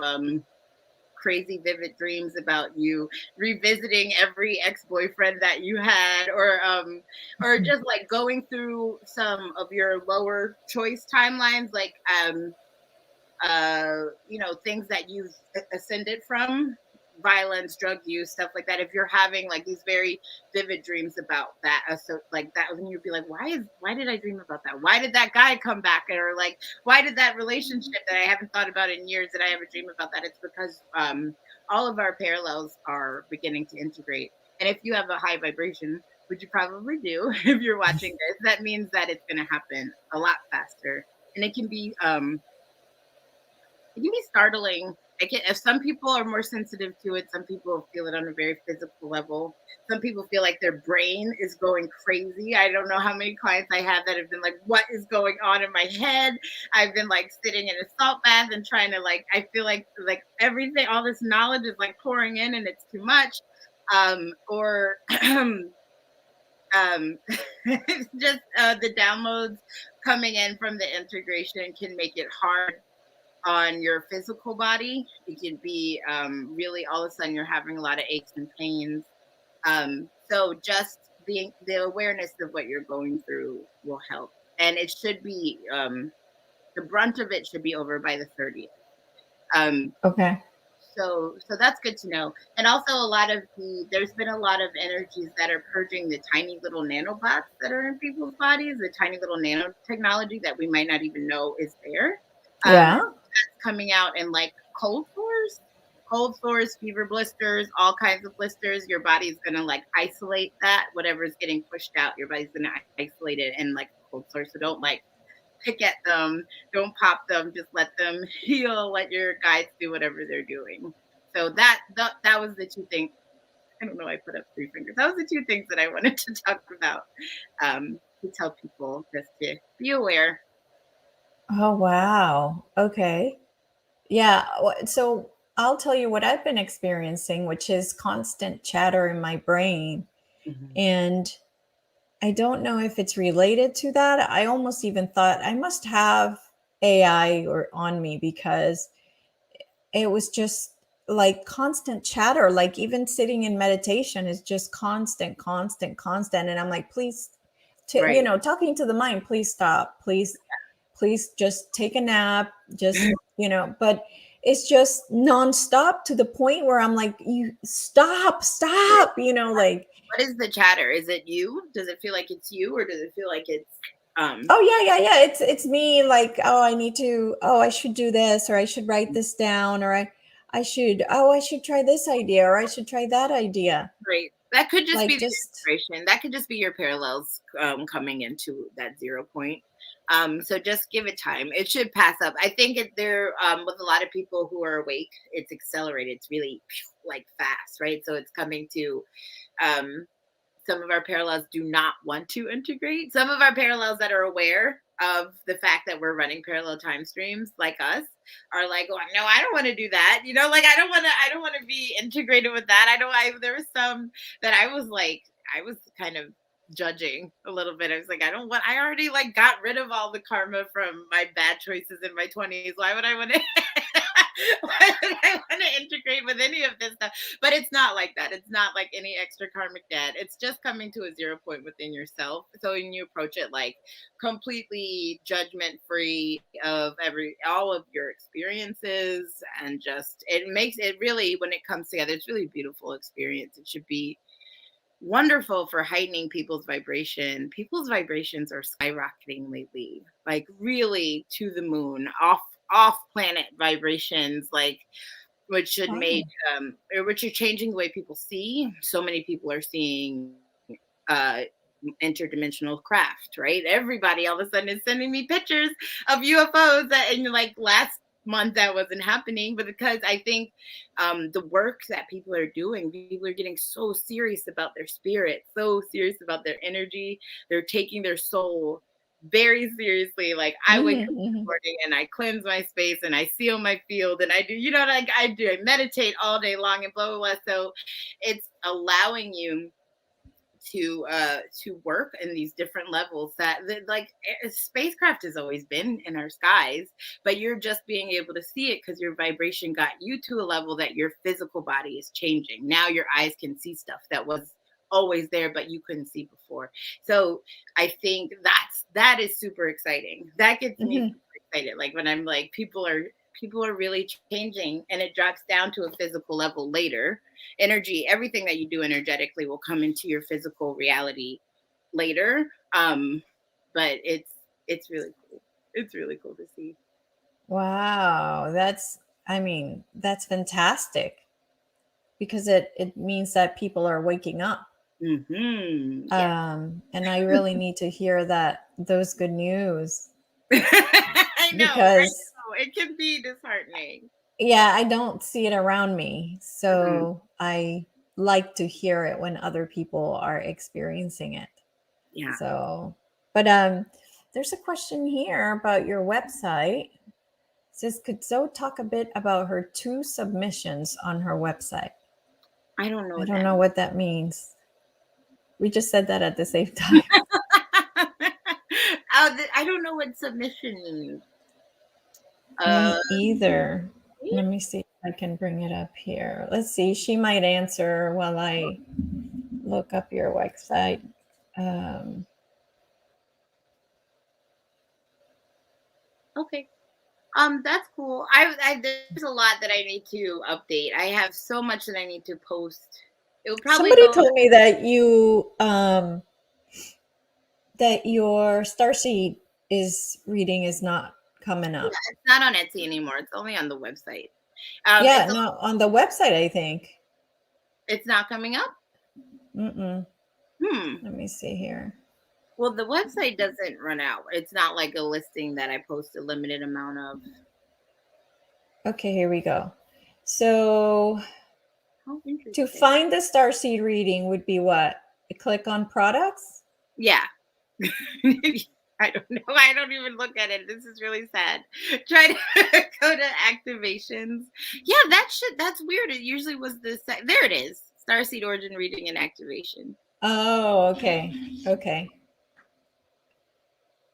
crazy vivid dreams about you revisiting every ex-boyfriend that you had, or just like going through some of your lower choice timelines, like things that you've ascended from, violence, drug use, stuff like that. If you're having like these very vivid dreams about that, so like that, then you'd be like, why did I dream about that? Why did that guy come back? Or like, why did that relationship that I haven't thought about in years, did I have a dream about that? It's because all of our parallels are beginning to integrate. And if you have a high vibration, which you probably do, if you're watching this, that means that it's going to happen a lot faster. And it can be startling. If some people are more sensitive to it, some people feel it on a very physical level. Some people feel like their brain is going crazy. I don't know how many clients I have that have been like, what is going on in my head? I've been like sitting in a salt bath and trying to I feel like everything, all this knowledge is like pouring in and it's too much. Or it's just the downloads coming in from the integration can make it hard on your physical body. It could be really all of a sudden you're having a lot of aches and pains. So just the awareness of what you're going through will help. And it should be the brunt of it should be over by the 30th. okay. So that's good to know. And also there's been a lot of energies that are purging the tiny little nanobots that are in people's bodies, the tiny little nanotechnology that we might not even know is there. Yeah. Coming out in like cold sores, fever blisters, all kinds of blisters. Your body's gonna like isolate that. Whatever's getting pushed out, your body's gonna isolate it in like cold sores. So don't like pick at them, don't pop them, just let them heal, let your guides do whatever they're doing. So that was the two things. I don't know, I put up 3 fingers. That was the 2 things that I wanted to talk about, to tell people just to be aware. Oh, wow. Okay. Yeah. So I'll tell you what I've been experiencing, which is constant chatter in my brain. Mm-hmm. And I don't know if it's related to that. I almost even thought I must have AI or on me because it was just like constant chatter. Like even sitting in meditation is just constant. And I'm like, please, Right. talking to the mind, please stop. Please just take a nap. But it's just nonstop to the point where I'm like, you stop, like, What is the chatter? Is it you? Does it feel like it's you, or does it feel like it's oh yeah. It's me. Like, oh, I should do this, or I should write this down, or I should try this idea, or I should try that idea. right? That could just be Like the just inspiration. That could just be your parallels coming into that 0 point. So just give it time. It should pass up. I think there with a lot of people who are awake, it's accelerated. It's really like fast, right? So it's coming to some of our parallels do not want to integrate. Some of our parallels that are aware of the fact that we're running parallel time streams like us are like, oh no, I don't want to do that. Like I don't want to be integrated with that. There was some that I was kind of judging a little bit. I was like, I already like got rid of all the karma from my bad choices in my 20s. Why would I want to why would I want to integrate with any of this stuff? But it's not like that. It's not like any extra karmic debt. It's just coming to a 0 point within yourself. So when you approach it like completely judgment free of all of your experiences, and just it makes it really, when it comes together, it's really a beautiful experience. It should be wonderful for heightening people's vibration. People's vibrations are skyrocketing lately, like really to the moon, off planet vibrations, like which should make which are changing the way people see. So many people are seeing interdimensional craft, right? Everybody all of a sudden is sending me pictures of UFOs and like last month that wasn't happening, but because I think the work that people are doing, people are getting so serious about their spirit, so serious about their energy. They're taking their soul very seriously. Like I wake up in the morning and I cleanse my space and I seal my field and I do, like I do, I meditate all day long and blah, blah, blah. So it's allowing you to work in these different levels that like spacecraft has always been in our skies, but you're just being able to see it because your vibration got you to a level that your physical body is changing. Now your eyes can see stuff that was always there but you couldn't see before. So I think that is super exciting. That gets me super excited, like when I'm like people are really changing, and it drops down to a physical level later. Energy, everything that you do energetically will come into your physical reality later. But it's really cool. It's really cool to see. Wow, that's fantastic, because it means that people are waking up. Yeah. And I really need to hear those good news. I know it can be disheartening. Yeah, I don't see it around me, so I like to hear it when other people are experiencing it. Yeah. So, but there's a question here about your website. It says, could Zoe talk a bit about her 2 submissions on her website? I don't know. I don't know what that means. We just said that at the same time. I don't know what submission means. Me either. Let me see if I can bring it up here. Let's see. She might answer while I look up your website. Okay. That's cool. There's a lot that I need to update. I have so much that I need to post. It will probably Somebody told me that that your starseed reading is not coming up. Yeah, it's not on Etsy anymore. It's only on the website. No, on the website, I think. It's not coming up? Let me see here. Well, the website doesn't run out. It's not like a listing that I post a limited amount of. Okay, here we go. So to find the starseed reading would be what? Click on products? Yeah. I don't know. I don't even look at it. This is really sad. Try to go to activations. Yeah, that's weird. It usually was this. There it is. Starseed origin reading and activation. Oh, okay. Okay.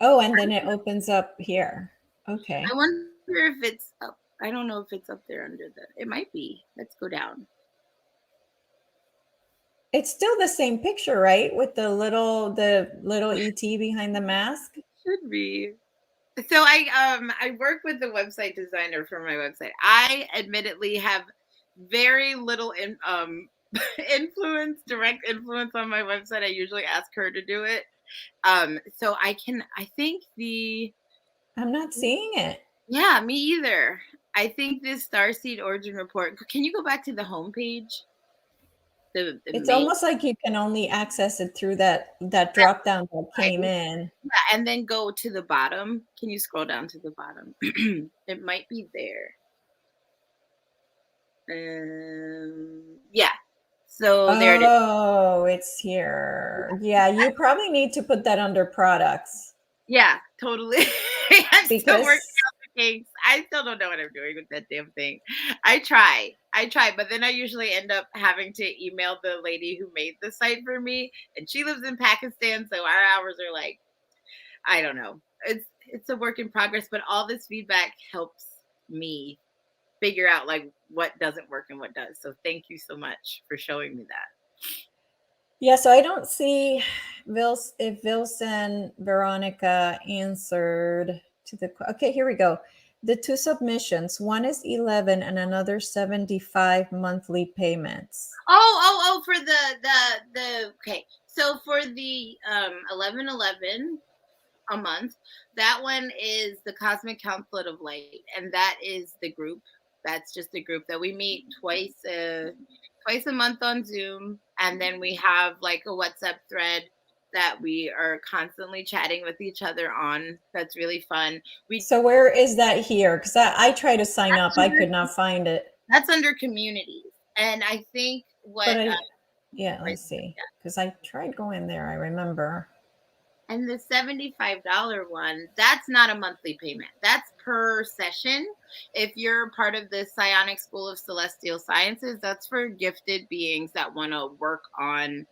Oh, and then it opens up here. Okay. I wonder if it's up. I don't know if it's up there under it might be. Let's go down. It's still the same picture, right? With the little ET behind the mask. It should be. So I work with the website designer for my website. I admittedly have very little direct influence on my website. I usually ask her to do it. So I think I'm not seeing it. Yeah, me either. I think this Starseed origin report. Can you go back to the homepage? It's almost like you can only access it through that drop down that came in. Yeah, and then go to the bottom. Can you scroll down to the bottom? It might be there. Yeah. So there it is. Oh, it's here. Yeah, you probably need to put that under products Yeah, totally. I'm still working because out the kinks. I still don't know what I'm doing with that damn thing. I try, but then I usually end up having to email the lady who made the site for me, and she lives in Pakistan, so our hours are like, I don't know. It's a work in progress, but all this feedback helps me figure out like what doesn't work and what does. So thank you so much for showing me that. yeah, so I don't see if Vilson Veronica answered to the okay, here we go. The two submissions, one is 11 and another 75 monthly payments. Oh, for the okay. So for the 1111 a month, that one is the Cosmic Council of Light, and that is the group. That's just a group that we meet twice a month on Zoom, and then we have like a WhatsApp thread that we are constantly chatting with each other on. That's really fun. So where is that here? Because I tried to sign up, I could not find it. That's under communities, and I think But what yeah, let's see. Because I tried going there, I remember. and the $75 one, that's not a monthly payment. That's per session. If you're part of the Psionic School of Celestial Sciences, that's for gifted beings that want to work on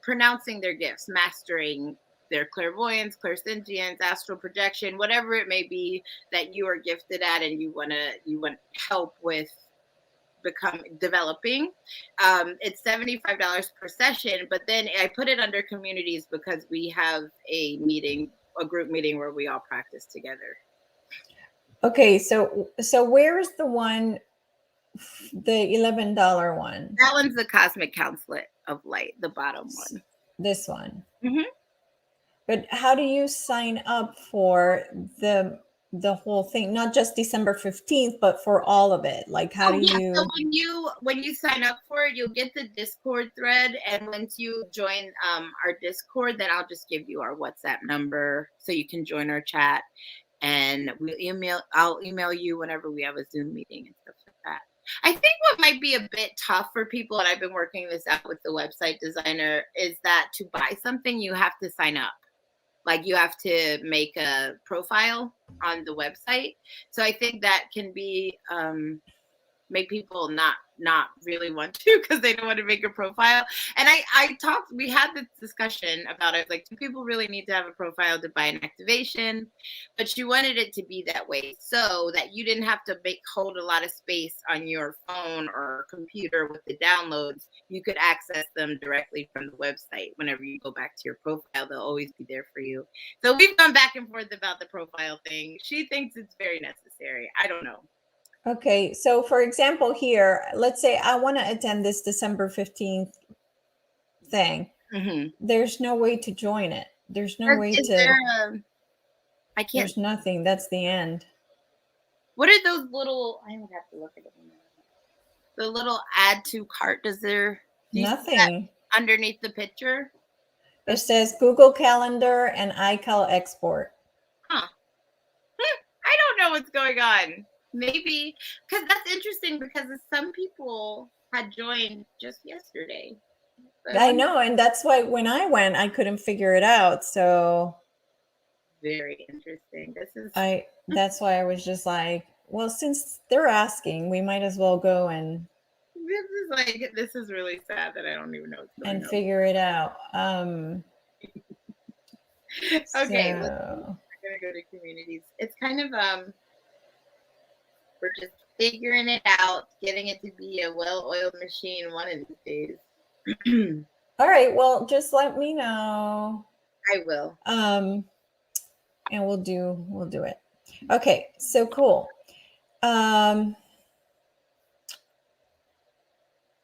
pronouncing their gifts, mastering their clairvoyance, clairsentience, astral projection, whatever it may be that you are gifted at and you want help with developing. It's $75 per session, but then I put it under communities because we have a group meeting where we all practice together. Okay, so where's the one, the $11 one? That one's the Cosmic Council of Light, the bottom one. This one. Mm-hmm. But how do you sign up for the whole thing? Not just December 15th, but for all of it. Like how do you So when you sign up for it, you'll get the Discord thread, and once you join our Discord, then I'll just give you our WhatsApp number so you can join our chat, and I'll email you whenever we have a Zoom meeting and stuff like that. I think what might be a bit tough for people, and I've been working this out with the website designer, is that to buy something you have to sign up. Like you have to make a profile on the website. So I think that can be make people not really want to because they don't want to make a profile. And we had this discussion about it, like, do people really need to have a profile to buy an activation? But she wanted it to be that way so that you didn't have to hold a lot of space on your phone or computer with the downloads. You could access them directly from the website. Whenever you go back to your profile, they'll always be there for you. So we've gone back and forth about the profile thing. She thinks it's very necessary. I don't know. Okay, so for example, here, let's say I want to attend this December 15th thing. Mm-hmm. There's no way to join it. There's no way Is to. there I can't. There's nothing. That's the end. What are those little? I would have to look at it. The little add to cart. Do Nothing. underneath the picture? It says Google Calendar and iCal export. Huh. I don't know what's going on. Maybe because that's interesting because some people had joined just yesterday. I know, and that's why when I went, I couldn't figure it out. So very interesting. That's why I was just like, well, since they're asking, we might as well go and this is really sad that I don't even know what's going on. Figure it out. Okay, so we're gonna go to communities. It's kind of we're just figuring it out, getting it to be a well-oiled machine one of these days. All right, well, just let me know. I will. And we'll do it. Okay, so cool.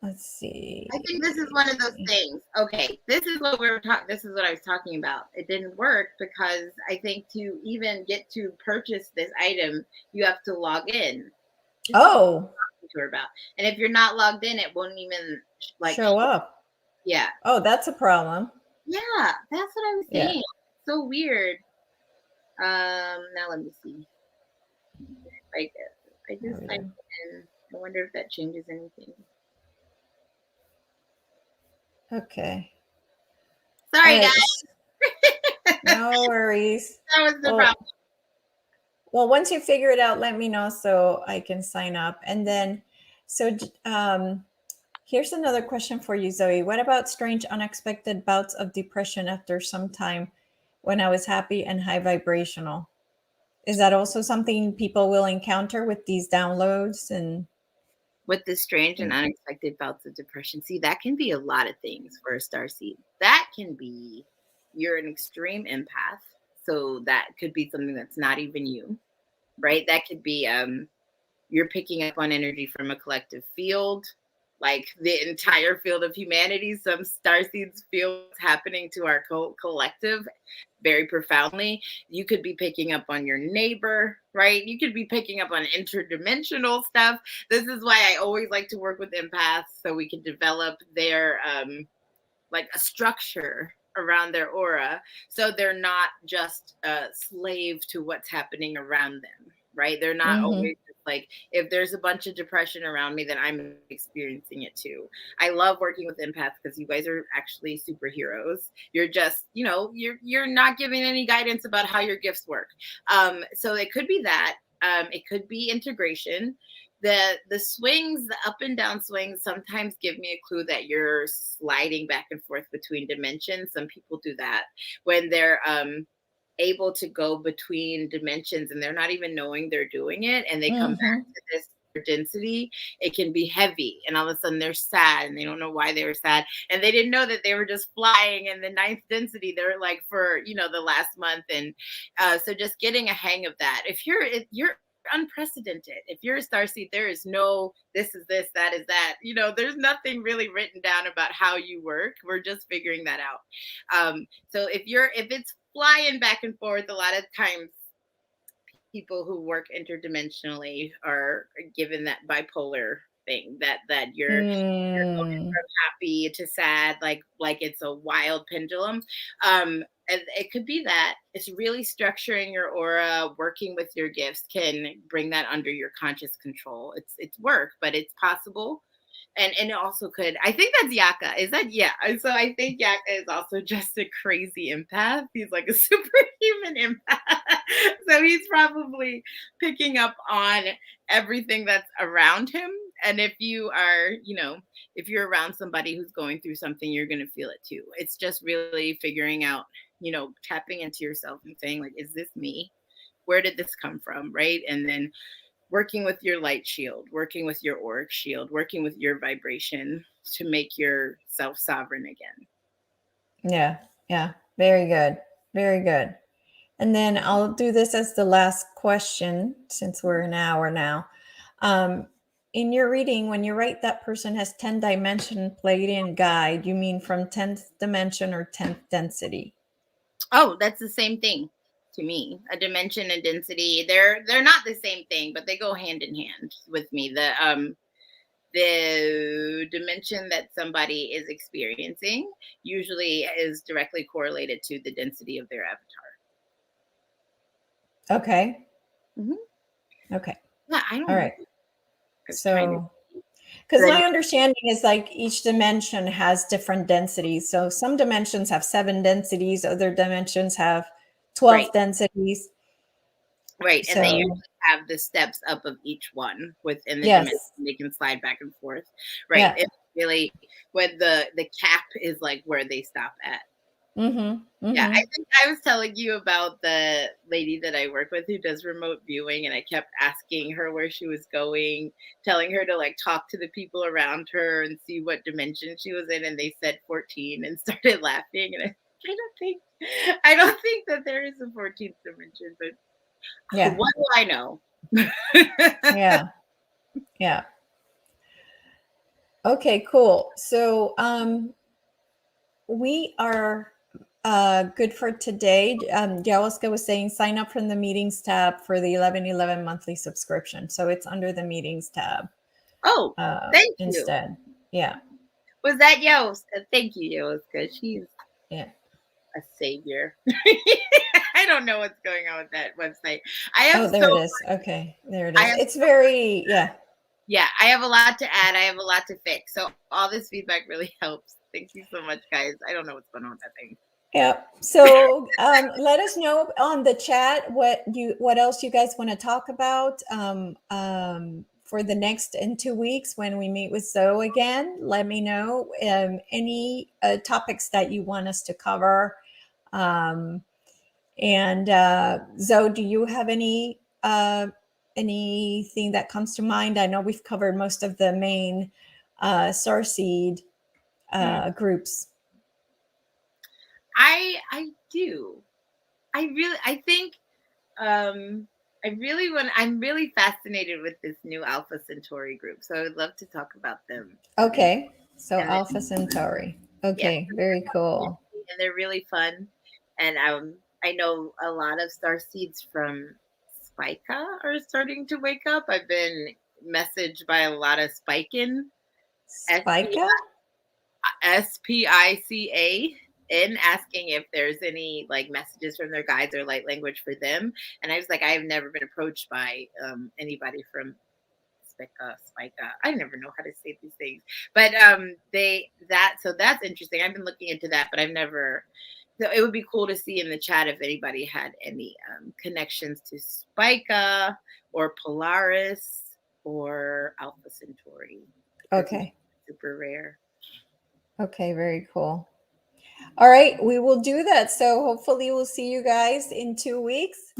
Let's see. I think this is one of those things. Okay, this is what this is what I was talking about. It didn't work because I think to even get to purchase this item, you have to log in. Oh. To her about. And if you're not logged in, it won't even show up. Yeah. Oh, that's a problem. Yeah, that's what I was saying. Yeah. So weird. Now let me see. I just typed in. I wonder if that changes anything. Okay. All Sorry, right. guys. No worries. That was the Well, problem. once you figure it out, let me know so I can sign up. And then, so here's another question for you, Zoe. What about strange, unexpected bouts of depression after some time when I was happy and high vibrational? Is that also something people will encounter with these downloads? And With the strange and unexpected bouts of depression, see, that can be a lot of things for a starseed. That can be you're an extreme empath, so that could be something that's not even you, right? That could be you're picking up on energy from a collective field, like the entire field of humanity. Some starseeds feel what's happening to our collective very profoundly. You could be picking up on your neighbor, right? You could be picking up on interdimensional stuff. This is why I always like to work with empaths so we can develop their like a structure around their aura so they're not just a slave to what's happening around them, right? They're not always just like, if there's a bunch of depression around me, then I'm experiencing it too. I love working with empaths because you guys are actually superheroes. You're just, you're not giving any guidance about how your gifts work. So it could be that. It could be integration. The swings, the up and down swings, sometimes give me a clue that you're sliding back and forth between dimensions. Some people do that when they're able to go between dimensions and they're not even knowing they're doing it, and they come back to this density. It can be heavy, and all of a sudden they're sad and they don't know why they were sad, and they didn't know that they were just flying in the ninth density. They're like for the last month. And so just getting a hang of that. If you're unprecedented. If you're a starseed, there is no this is this, that is that. There's nothing really written down about how you work. We're just figuring that out. So if it's flying back and forth, a lot of times people who work interdimensionally are given that bipolar thing that you're going from happy to sad, like it's a wild pendulum. And it could be that it's really structuring your aura, working with your gifts can bring that under your conscious control. It's work, but it's possible. And it also could, I think that's Yaka. Is that, yeah. So I think Yaka is also just a crazy empath. He's like a superhuman empath. So he's probably picking up on everything that's around him. And if you are, if you're around somebody who's going through something, you're going to feel it too. It's just really figuring out, tapping into yourself and saying, like, is this me? Where did this come from? Right. And then working with your light shield, working with your auric shield, working with your vibration to make yourself sovereign again. Yeah. Very good. Very good. And then I'll do this as the last question since we're an hour now. In your reading, when you write that person has 10 dimension Pleiadian guide, you mean from 10th dimension or 10th density? Oh, that's the same thing to me. A dimension and density, they're not the same thing, but they go hand in hand with me. The dimension that somebody is experiencing usually is directly correlated to the density of their avatar. Okay. Okay. Yeah, I don't All know. right. So, because my understanding is like each dimension has different densities. So some dimensions have 7 densities, other dimensions have 12 densities. Right. So, And they usually have the steps up of each one within the dimension. They can slide back and forth. Right. Yeah. It's really when the cap is like where they stop at. Yeah, I think I was telling you about the lady that I work with who does remote viewing, and I kept asking her where she was going, telling her to like talk to the people around her and see what dimension she was in, and they said 14 and started laughing. And I don't think that there is a 14th dimension, but what do I know? Yeah. Okay, cool. So we are good for today. Jawaska was saying sign up from the meetings tab for the 1111 monthly subscription. So it's under the meetings tab. Oh, thank you. Instead. Yeah. Was that Yost? Thank you, Yoska. She's a savior. I don't know what's going on with that website. There it is. Okay, there it is. It's very, yeah. Yeah, I have a lot to add. I have a lot to fix. So all this feedback really helps. Thank you so much, guys. I don't know what's going on with that thing. Yeah. So let us know on the chat what else you guys want to talk about for the next in 2 weeks when we meet with Zoe again. Let me know any topics that you want us to cover. And Zoe, do you have anything that comes to mind? I know we've covered most of the main starseed groups. I do. I think I'm really fascinated with this new Alpha Centauri group. So I would love to talk about them. Okay. So And Alpha Centauri. Okay, yeah, very cool. and they're really fun. And I know a lot of star seeds from Spica are starting to wake up. I've been messaged by a lot of Spican, Spica? SPICAN, asking if there's any like messages from their guides or light language for them. And I was like, I've never been approached by anybody from Spica. I never know how to say these things, but so that's interesting. I've been looking into that, but I've never. So it would be cool to see in the chat if anybody had any connections to Spica or Polaris or Alpha Centauri. Okay. Super rare. Okay, very cool. All right, we will do that. So hopefully we'll see you guys in 2 weeks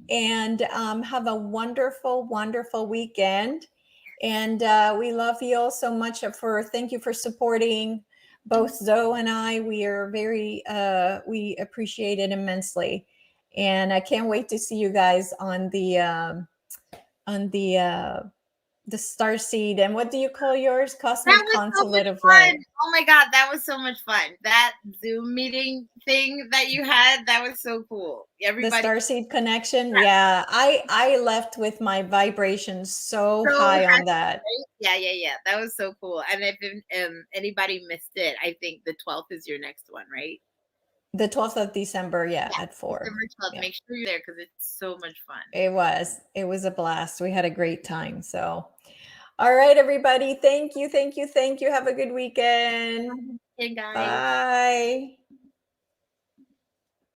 and have a wonderful, wonderful weekend. And we love you all so much thank you for supporting both Zoe and I. We are we appreciate it immensely. And I can't wait to see you guys on the starseed. And what do you call yours? That Cosmic was so much Consulate of fun. Light. Oh my God, that was so much fun. That Zoom meeting thing that you had, that was so cool. The Everybody starseed connection. Yeah, I left with my vibrations so so high on happy, that. right? Yeah. That was so cool. And if anybody missed it, I think the 12th is your next one, right? The 12th of December, yeah, Yeah, at 4. December 12th. Yeah. Make sure you're there because it's so much fun. It was a blast. We had a great time. So, all right, everybody. Thank you. Have a good weekend. Hey guys. Bye.